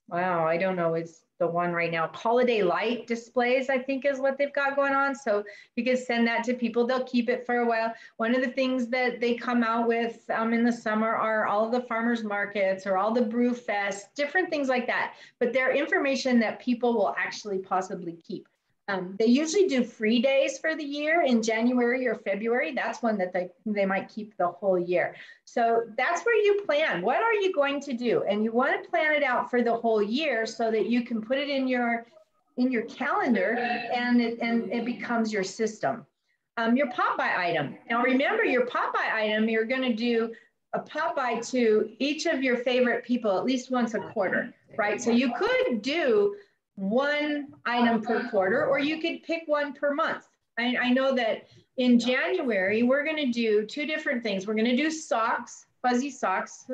wow, I don't know, is the one right now. Holiday light displays, I think, is what they've got going on. So you can send that to people. They'll keep it for a while. One of the things that they come out with in the summer are all of the farmers markets or all the brew fest, different things like that. But they're information that people will actually possibly keep. They usually do free days for the year in January or February. That's one that they might keep the whole year. So that's where you plan. What are you going to do? And you want to plan it out for the whole year so that you can put it in your calendar and it becomes your system. Your pop-by item. Now remember, your pop-by item, you're going to do a pop-by to each of your favorite people at least once a quarter, right? So you could do one item per quarter, or you could pick one per month. I know that in January, we're going to do two different things. We're going to do socks, fuzzy socks,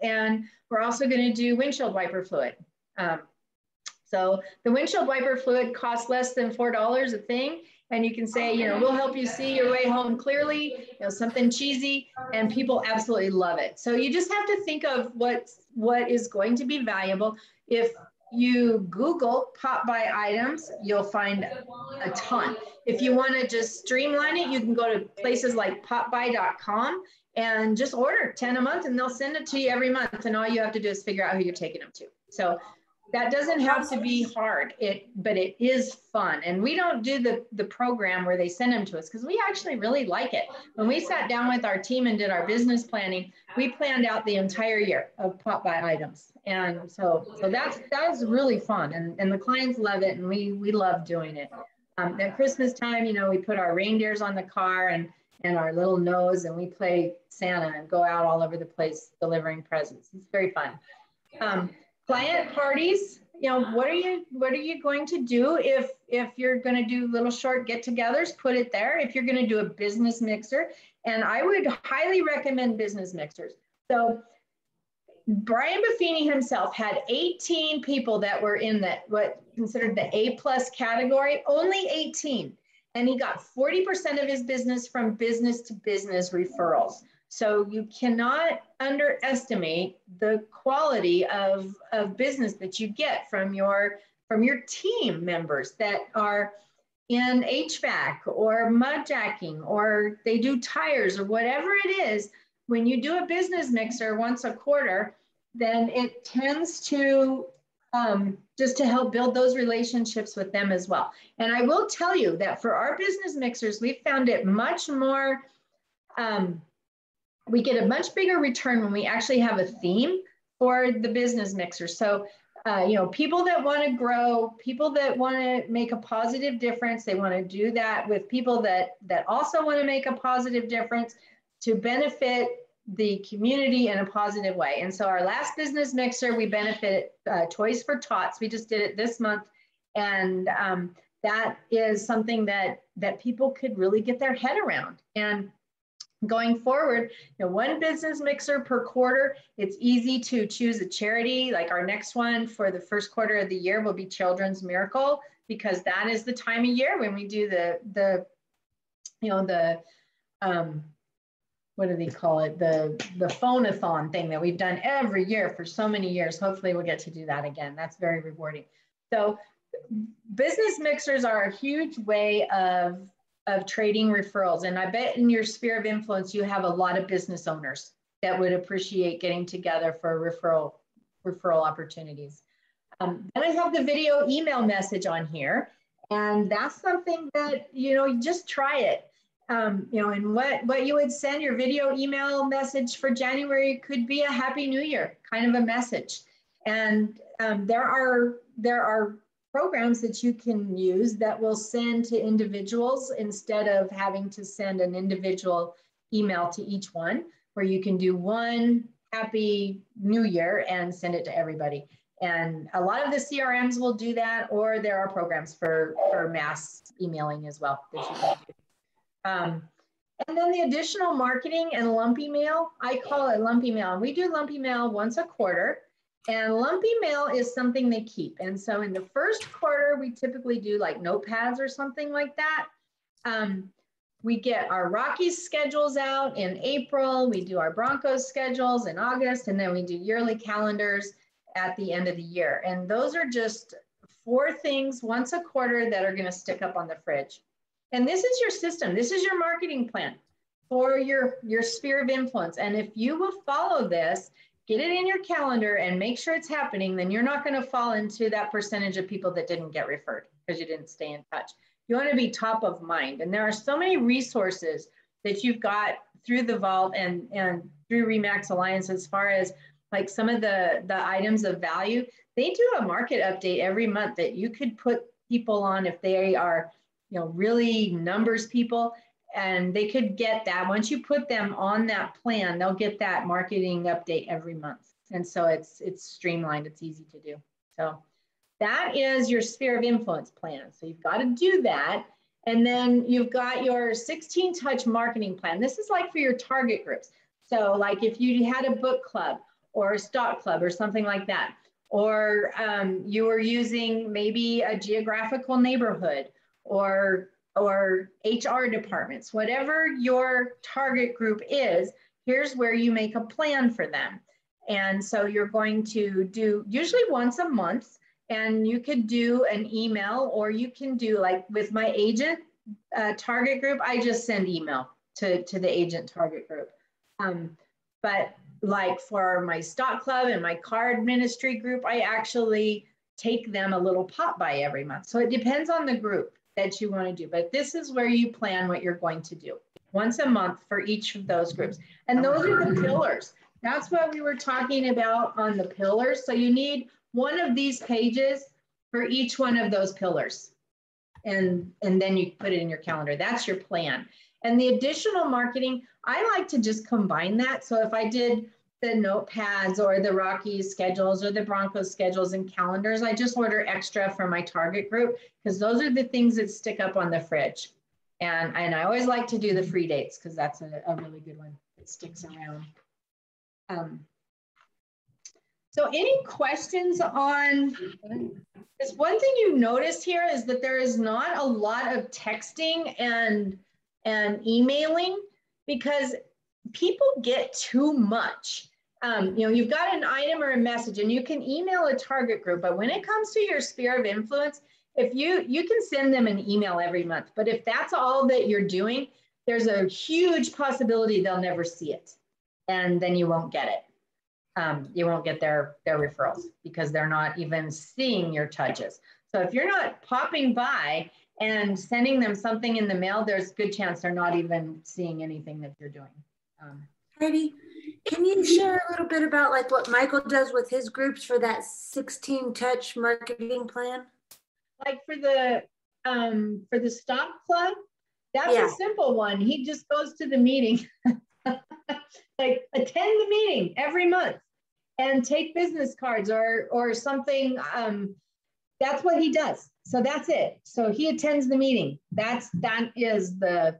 and we're also going to do windshield wiper fluid. So the windshield wiper fluid costs less than $4 a thing. And you can say, you know, we'll help you see your way home clearly, you know, something cheesy, and people absolutely love it. So you just have to think of what is going to be valuable. If you Google pop-by items, you'll find a ton. If you want to just streamline it, you can go to places like popby.com and just order 10 a month and they'll send it to you every month. And all you have to do is figure out who you're taking them to. So that doesn't have to be hard, but it is fun. And we don't do the program where they send them to us because we actually really like it. When we sat down with our team and did our business planning, we planned out the entire year of pop-by items. And so that's really fun. And the clients love it and we love doing it. At Christmas time, you know, we put our reindeers on the car and our little nose and we play Santa and go out all over the place delivering presents. It's very fun. Client parties, you know, what are you going to do if you're going to do little short get-togethers? Put it there. If you're going to do a business mixer, and I would highly recommend business mixers. So Brian Buffini himself had 18 people that were in what considered the A+ category, only 18, and he got 40% of his business from business to business referrals. So you cannot underestimate the quality of business that you get from your team members that are in HVAC or mud jacking, or they do tires or whatever it is. When you do a business mixer once a quarter, then it tends to just to help build those relationships with them as well. And I will tell you that for our business mixers, we found it much more, we get a much bigger return when we actually have a theme for the business mixer. So, you know, people that want to grow, people that want to make a positive difference, they want to do that with people that also want to make a positive difference to benefit the community in a positive way. And so our last business mixer, we benefit Toys for Tots. We just did it this month. And that is something that people could really get their head around. And going forward, you know, one business mixer per quarter, it's easy to choose a charity. Like our next one for the first quarter of the year will be Children's Miracle, because that is the time of year when we do the what do they call it? The phone-a-thon thing that we've done every year for so many years. Hopefully we'll get to do that again. That's very rewarding. So business mixers are a huge way of trading referrals. And I bet in your sphere of influence, you have a lot of business owners that would appreciate getting together for referral opportunities. Then I have the video email message on here. And that's something that, you know, just try it. You know, and what you would send your video email message for January could be a Happy New Year kind of a message. And there are programs that you can use that will send to individuals instead of having to send an individual email to each one, where you can do one Happy New Year and send it to everybody. And a lot of the CRMs will do that, or there are programs for mass emailing as well that you can do. And then the additional marketing and lumpy mail, I call it lumpy mail. And we do lumpy mail once a quarter. And lumpy mail is something they keep. And so in the first quarter, we typically do like notepads or something like that. We get our Rockies schedules out in April. We do our Broncos schedules in August, and then we do yearly calendars. at the end of the year. And those are just 4 things once a quarter that are going to stick up on the fridge. And this is your system. This is your marketing plan for your sphere of influence. And if you will follow this, get it in your calendar and make sure it's happening, then you're not going to fall into that percentage of people that didn't get referred because you didn't stay in touch. You want to be top of mind. And there are so many resources that you've got through the Vault and through RE/MAX Alliance, as far as like some of the items of value. They do a market update every month that you could put people on if they are, really numbers people, and they could get that. Once you put them on that plan, they'll get that marketing update every month. And so it's streamlined, it's easy to do. So that is your sphere of influence plan. So you've got to do that. And then you've got your 16 touch marketing plan. This is like for your target groups. So like if you had a book club or a stock club or something like that, or you were using maybe a geographical neighborhood or HR departments, whatever your target group is, here's where you make a plan for them. And so you're going to do usually once a month, and you could do an email, or you can do like with my agent target group, I just send email to the agent target group. But like for my stock club and my card ministry group, I actually take them a little pop by every month. So it depends on the group that you want to do, but this is where you plan what you're going to do once a month for each of those groups. And those are the pillars. That's what we were talking about on the pillars. So you need one of these pages for each one of those pillars. And then you put it in your calendar. That's your plan. And the additional marketing, I like to just combine that. So if I did the notepads or the Rockies schedules or the Broncos schedules and calendars, I just order extra for my target group, because those are the things that stick up on the fridge. And I always like to do the free dates, because that's a really good one that sticks around. So any questions on this? One thing you notice here is that there is not a lot of texting and emailing, because people get too much. You've got an item or a message, and you can email a target group, but when it comes to your sphere of influence, if you can send them an email every month, but if that's all that you're doing, there's a huge possibility they'll never see it, and then you won't get it. You won't get their referrals because they're not even seeing your touches. So if you're not popping by and sending them something in the mail, there's a good chance they're not even seeing anything that you're doing.
Heidi, can you share a little bit about like what Michael does with his groups for that 16 touch marketing plan? Like
for the stock club, that's a simple one. He just goes to the meeting, like attend the meeting every month and take business cards or something. That's what he does. So that's it. So he attends the meeting. That is the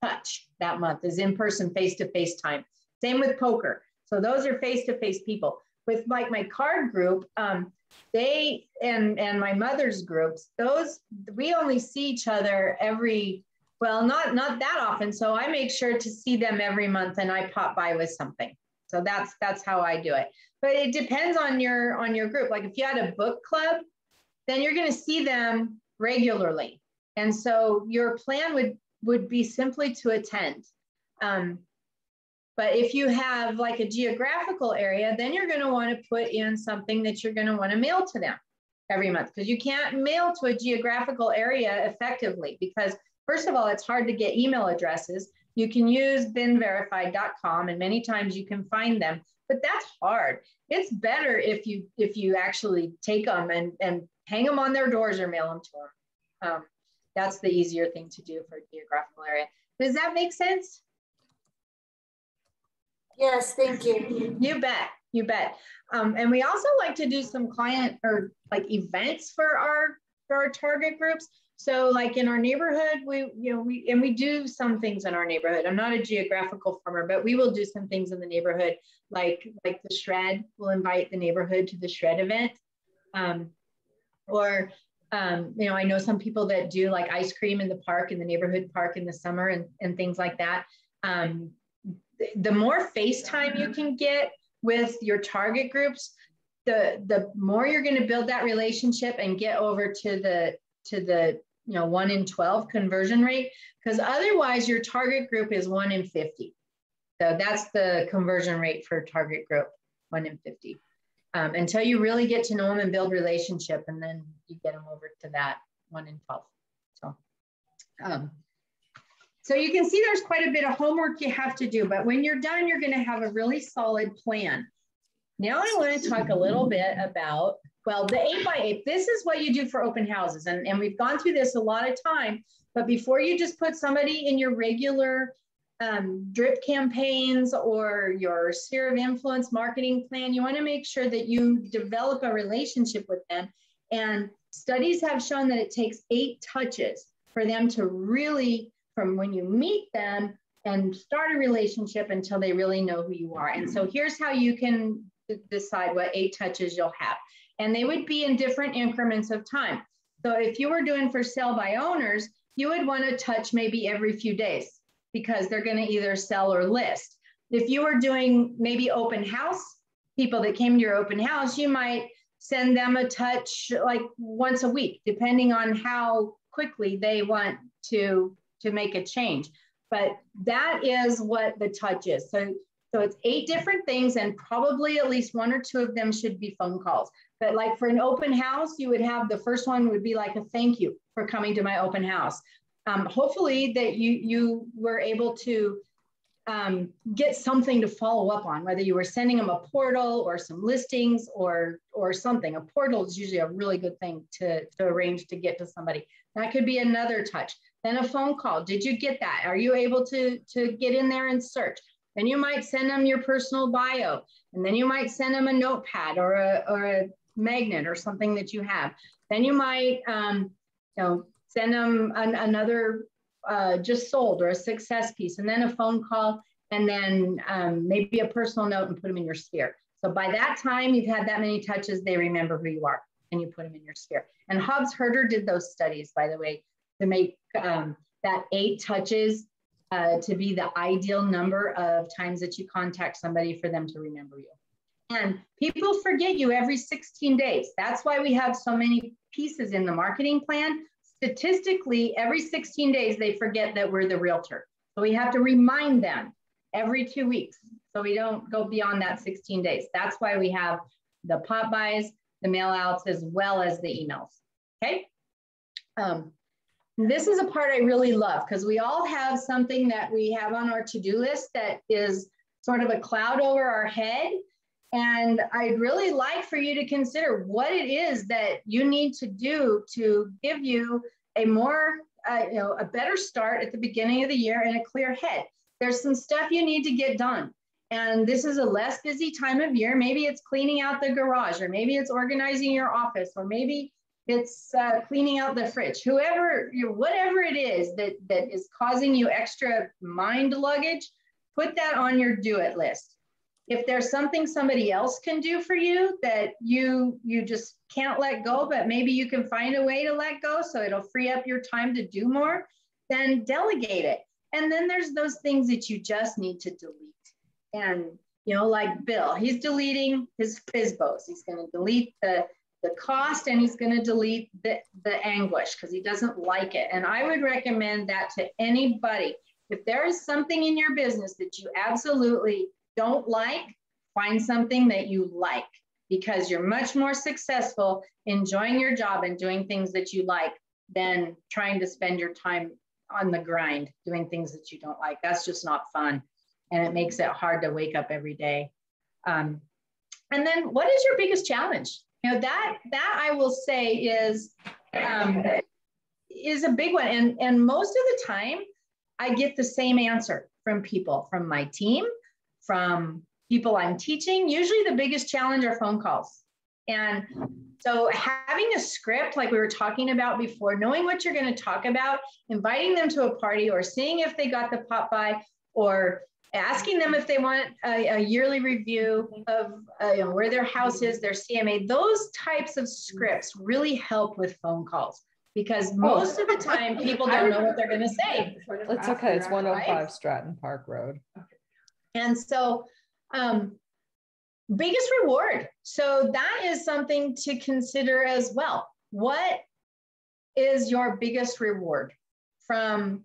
touch that month, is in-person, face-to-face time. Same with poker. So those are face-to-face people. With like my card group, they and my mother's groups, those we only see each other not that often. So I make sure to see them every month, and I pop by with something. So that's how I do it. But it depends on your group. Like if you had a book club, then you're going to see them regularly. And so your plan would be simply to attend. But if you have like a geographical area, then you're going to want to put in something that you're going to want to mail to them every month, because you can't mail to a geographical area effectively, because first of all, it's hard to get email addresses. You can use binverified.com, and many times you can find them, but that's hard. It's better if you actually take them and hang them on their doors or mail them to them. That's the easier thing to do for a geographical area. Does that make sense?
Yes, thank you.
You bet, you bet. And we also like to do some client or like events for our target groups. So like in our neighborhood, we do some things in our neighborhood. I'm not a geographical farmer, but we will do some things in the neighborhood, like the shred. We'll invite the neighborhood to the shred event. I know some people that do like ice cream in the park, in the neighborhood park in the summer and things like that. The more face time you can get with your target groups, the more you're going to build that relationship and get over to the 1 in 12 conversion rate, because otherwise your target group is 1 in 50. So that's the conversion rate for target group, 1 in 50. Until you really get to know them and build relationship, and then you get them over to that 1 in 12. So you can see there's quite a bit of homework you have to do, but when you're done, you're going to have a really solid plan. Now I want to talk a little bit about, well, the 8x8. This is what you do for open houses. And we've gone through this a lot of time, but before you just put somebody in your regular drip campaigns or your sphere of influence marketing plan, you want to make sure that you develop a relationship with them. And studies have shown that it takes 8 touches for them to really, from when you meet them and start a relationship until they really know who you are. And so here's how you can decide what 8 touches you'll have. And they would be in different increments of time. So if you were doing for sale by owners, you would want to touch maybe every few days, because they're going to either sell or list. If you were doing maybe open house, people that came to your open house, you might send them a touch like once a week, depending on how quickly they want to make a change. But that is what the touch is. So it's 8 different things, and probably at least 1 or 2 of them should be phone calls. But like for an open house, you would have the first one would be like a thank you for coming to my open house. Hopefully that you were able to get something to follow up on, whether you were sending them a portal or some listings or something. A portal is usually a really good thing to arrange to get to somebody. That could be another touch. Then a phone call. Did you get that? Are you able to get in there and search? Then you might send them your personal bio, and then you might send them a notepad or a magnet or something that you have. Then you might send them another just sold or a success piece, and then a phone call, and then maybe a personal note, and put them in your sphere. So by that time, you've had that many touches, they remember who you are, and you put them in your sphere. And Hobbs Herder did those studies, by the way, to make that 8 touches to be the ideal number of times that you contact somebody for them to remember you. And people forget you every 16 days. That's why we have so many pieces in the marketing plan. Statistically, every 16 days, they forget that we're the realtor. So we have to remind them every 2 weeks, so we don't go beyond that 16 days. That's why we have the pop buys, the mail outs, as well as the emails, okay? This is a part I really love, because we all have something that we have on our to-do list that is sort of a cloud over our head. And I'd really like for you to consider what it is that you need to do to give you a more, a better start at the beginning of the year and a clear head. There's some stuff you need to get done. And this is a less busy time of year. Maybe it's cleaning out the garage, or maybe it's organizing your office, or maybe it's cleaning out the fridge. Whatever it is that is causing you extra mind luggage, put that on your do-it list. If there's something somebody else can do for you that you just can't let go, but maybe you can find a way to let go so it'll free up your time to do more, then delegate it. And then there's those things that you just need to delete. And, like Bill, he's deleting his FSBOs. He's going to delete the cost, and he's going to delete the anguish because he doesn't like it. And I would recommend that to anybody. If there is something in your business that you absolutely don't like, find something that you like, because you're much more successful enjoying your job and doing things that you like than trying to spend your time on the grind doing things that you don't like. That's just not fun. And it makes it hard to wake up every day. And then what is your biggest challenge? That I will say is a big one. And most of the time I get the same answer from people, from my team, from people I'm teaching. Usually the biggest challenge are phone calls. And so having a script, like we were talking about before, knowing what you're going to talk about, inviting them to a party, or seeing if they got the pop by, or asking them if they want a yearly review of where their house is, their CMA. Those types of scripts really help with phone calls, because most of the time people don't know what they're going to say.
It's okay. It's 105 Stratton Park Road.
And so Biggest reward. So that is something to consider as well. What is your biggest reward from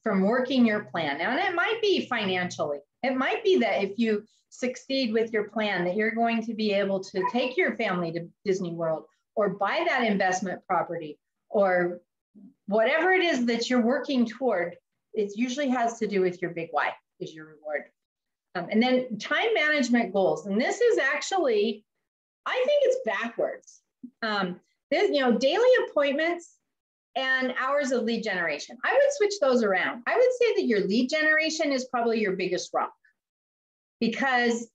working your plan? Now, and it might be financially. It might be that if you succeed with your plan, that you're going to be able to take your family to Disney World or buy that investment property or whatever it is that you're working toward. It usually has to do with your big why is your reward. And then time management goals. And this is actually, I think it's backwards. Daily appointments and hours of lead generation. I would switch those around. I would say that your lead generation is probably your biggest rock, because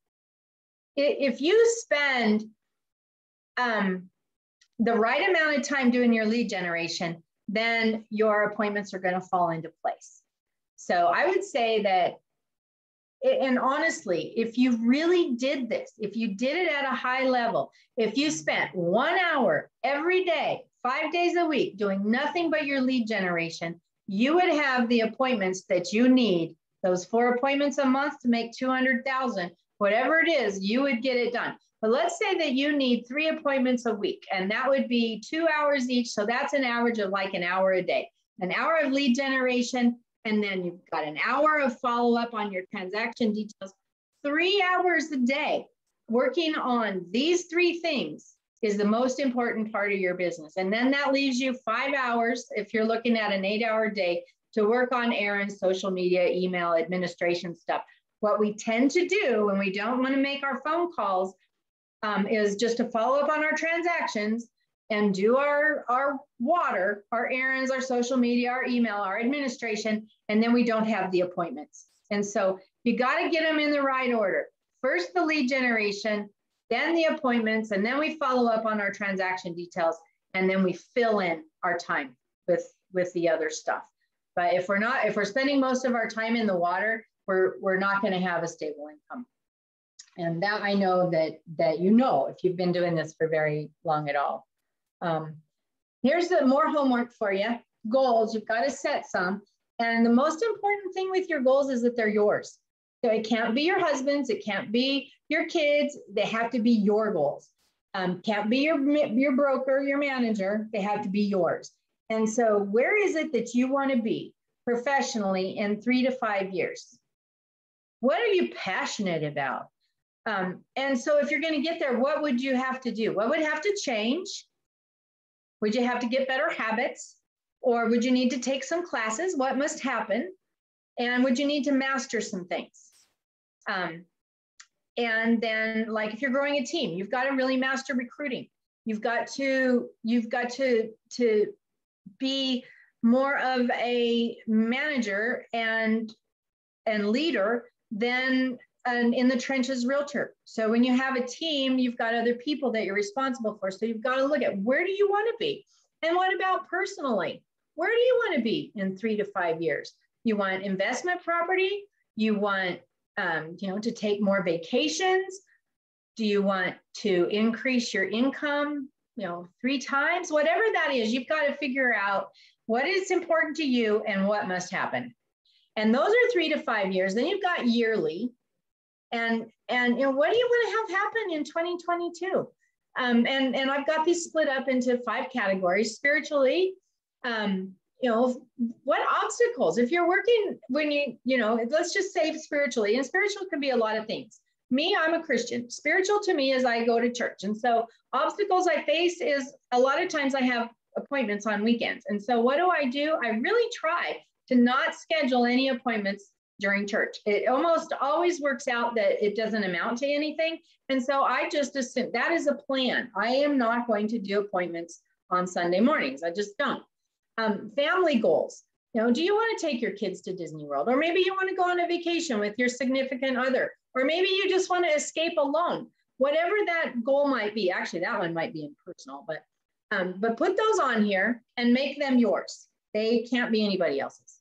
if you spend the right amount of time doing your lead generation, then your appointments are going to fall into place. So I would say that, and honestly, if you really did this, if you did it at a high level, if you spent 1 hour every day, 5 days a week, doing nothing but your lead generation, you would have the appointments that you need, those 4 appointments a month to make 200,000, whatever it is, you would get it done. But let's say that you need 3 appointments a week, and that would be 2 hours each. So that's an average of like an hour a day, an hour of lead generation. And then you've got an hour of follow-up on your transaction details. 3 hours a day working on these 3 things is the most important part of your business. And then that leaves you 5 hours, if you're looking at an 8-hour day, to work on errands, social media, email, administration stuff. What we tend to do when we don't want to make our phone calls is just to follow up on our transactions and do our water, our errands, our social media, our email, our administration, and then we don't have the appointments. And so you got to get them in the right order. First, the lead generation, then the appointments, and then we follow up on our transaction details, and then we fill in our time with the other stuff. But if we're spending most of our time in the water, we're not going to have a stable income. And that I know that if you've been doing this for very long at all. Here's more homework for you. Goals, you've got to set some. And the most important thing with your goals is that they're yours. So it can't be your husband's, it can't be your kids, they have to be your goals. Can't be your broker, your manager, they have to be yours. And so where is it that you want to be professionally in 3 to 5 years? What are you passionate about? And so if you're going to get there, what would you have to do? What would have to change? Would you have to get better habits? Or would you need to take some classes? What must happen? And would you need to master some things? And then, like, if you're growing a team, you've got to really master recruiting. You've got to be more of a manager and leader than an in the trenches realtor. So when you have a team, you've got other people that you're responsible for. So you've got to look at, where do you want to be? And what about personally? Where do you want to be in 3 to 5 years? You want investment property? You want to take more vacations? Do you want to increase your income 3 times? Whatever that is, you've got to figure out what is important to you and what must happen. And those are 3 to 5 years. Then you've got yearly. And what do you want to have happen in 2022? And I've got these split up into 5 categories. Spiritually, what obstacles, if you're working, let's just say spiritually, and spiritual can be a lot of things. Me, I'm a Christian. Spiritual to me is I go to church. And so obstacles I face is a lot of times I have appointments on weekends. And so what do? I really try to not schedule any appointments during church. It almost always works out that it doesn't amount to anything. And so I just assume that is a plan. I am not going to do appointments on Sunday mornings. I just don't. Family goals. Do you want to take your kids to Disney World? Or maybe you want to go on a vacation with your significant other, or maybe you just want to escape alone. Whatever that goal might be. Actually, that one might be impersonal, but put those on here and make them yours. They can't be anybody else's.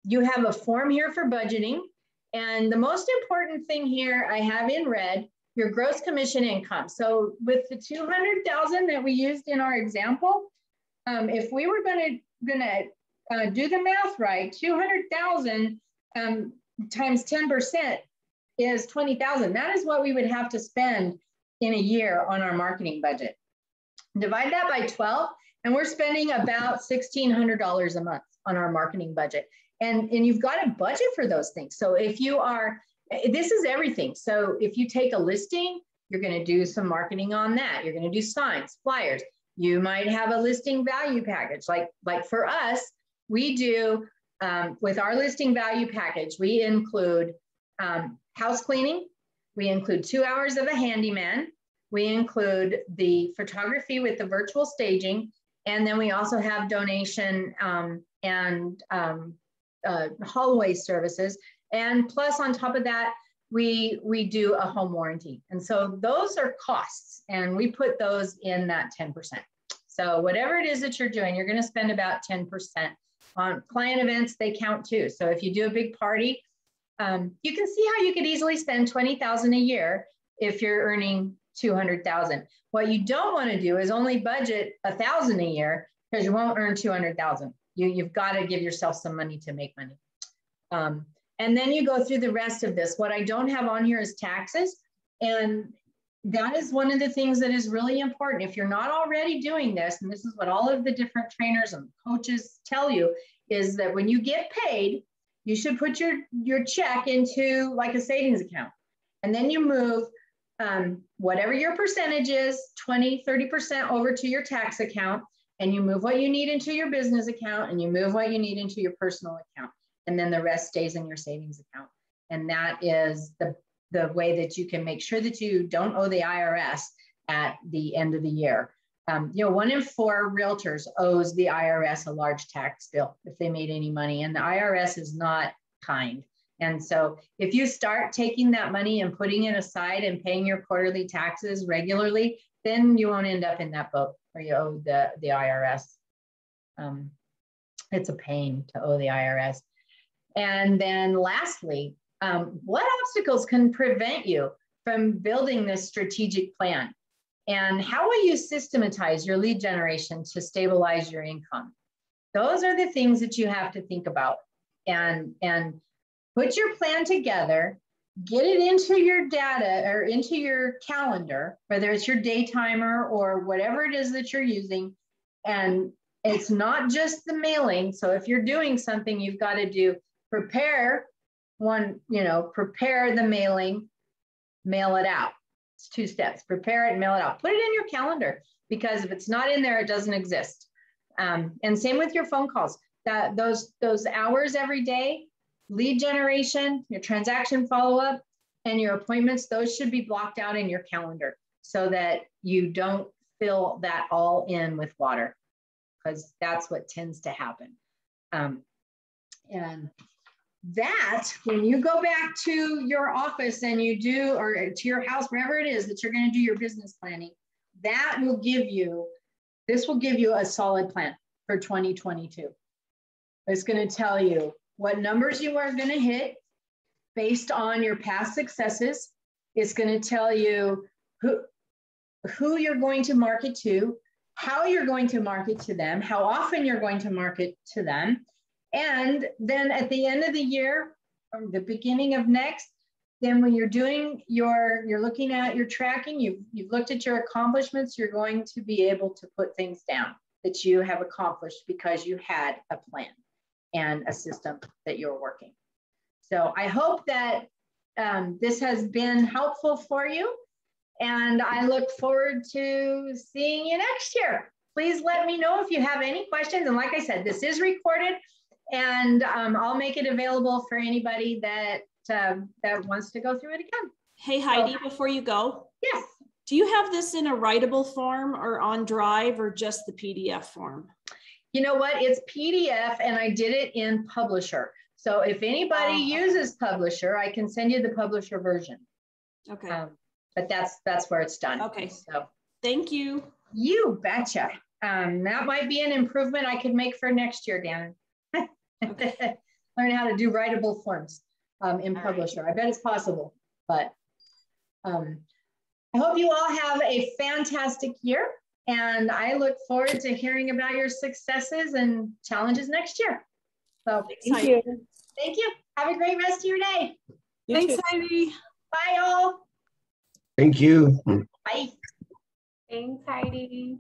You have a form here for budgeting. And the most important thing here I have in red, your gross commission income. So with the 200,000 that we used in our example, if we were going to do the math right, 200,000 times 10% is 20,000. That is what we would have to spend in a year on our marketing budget. Divide that by 12, and we're spending about $1,600 a month on our marketing budget. And you've got to budget for those things. So if you are, this is everything. So if you take a listing, you're going to do some marketing on that. You're going to do signs, flyers. You might have a listing value package. Like for us, we do, with our listing value package, we include house cleaning. We include 2 hours of a handyman. We include the photography with the virtual staging. And then we also have donation and hallway services. And plus on top of that, we do a home warranty. And so those are costs, and we put those in that 10%. So whatever it is that you're doing, you're going to spend about 10%. On client events, they count too. So if you do a big party, you can see how you could easily spend $20,000 a year if you're earning $200,000. What you don't want to do is only budget $1,000 a year, because you won't earn $200,000. You've got to give yourself some money to make money. And then you go through the rest of this. What I don't have on here is taxes. And that is one of the things that is really important. If you're not already doing this, and this is what all of the different trainers and coaches tell you, is that when you get paid, you should put your check into like a savings account. And then you move whatever your percentage is, 20, 30% over to your tax account, and you move what you need into your business account, and you move what you need into your personal account. And then the rest stays in your savings account. And that is the way that you can make sure that you don't owe the IRS at the end of the year. 1 in 4 realtors owes the IRS a large tax bill if they made any money, and the IRS is not kind. And so if you start taking that money and putting it aside and paying your quarterly taxes regularly, then you won't end up in that boat where you owe the IRS. It's a pain to owe the IRS. And then lastly, what obstacles can prevent you from building this strategic plan? And how will you systematize your lead generation to stabilize your income? Those are the things that you have to think about, and put your plan together, get it into your data or into your calendar, whether it's your day timer or whatever it is that you're using. And it's not just the mailing. So if you're doing something, you've got to prepare the mailing, mail it out. It's 2 steps: prepare it and mail it out. Put it in your calendar, because if it's not in there, it doesn't exist. And same with your phone calls. That those hours every day, lead generation, your transaction follow-up, and your appointments, those should be blocked out in your calendar so that you don't fill that all in with water, because that's what tends to happen. And that, when you go back to your office and you do, or to your house, wherever it is that you're going to do your business planning, this will give you a solid plan for 2022. It's going to tell you what numbers you are going to hit based on your past successes. It's going to tell you who you're going to market to, how you're going to market to them, how often you're going to market to them. And then at the end of the year, or the beginning of next, then when you're doing you're looking at your tracking, you've looked at your accomplishments, you're going to be able to put things down that you have accomplished because you had a plan and a system that you're working. So I hope that this has been helpful for you, and I look forward to seeing you next year. Please let me know if you have any questions. And like I said, this is recorded, and I'll make it available for anybody that wants to go through it again.
Hey, Heidi, before you go.
Yes.
Do you have this in a writable form or on Drive, or just the PDF form?
You know what? It's PDF, and I did it in Publisher. So if anybody uses Publisher, I can send you the Publisher version.
Okay.
But that's where it's done.
Okay.
So
thank you.
You betcha. That might be an improvement I could make for next year, Dan. Okay. Learn how to do writable forms in Publisher. Right. I bet it's possible. But I hope you all have a fantastic year, and I look forward to hearing about your successes and challenges next year. So
thank you.
Thank you. Have a great rest of your day.
Thanks, Heidi.
Bye all.
Thank you.
Bye.
Thanks, Heidi.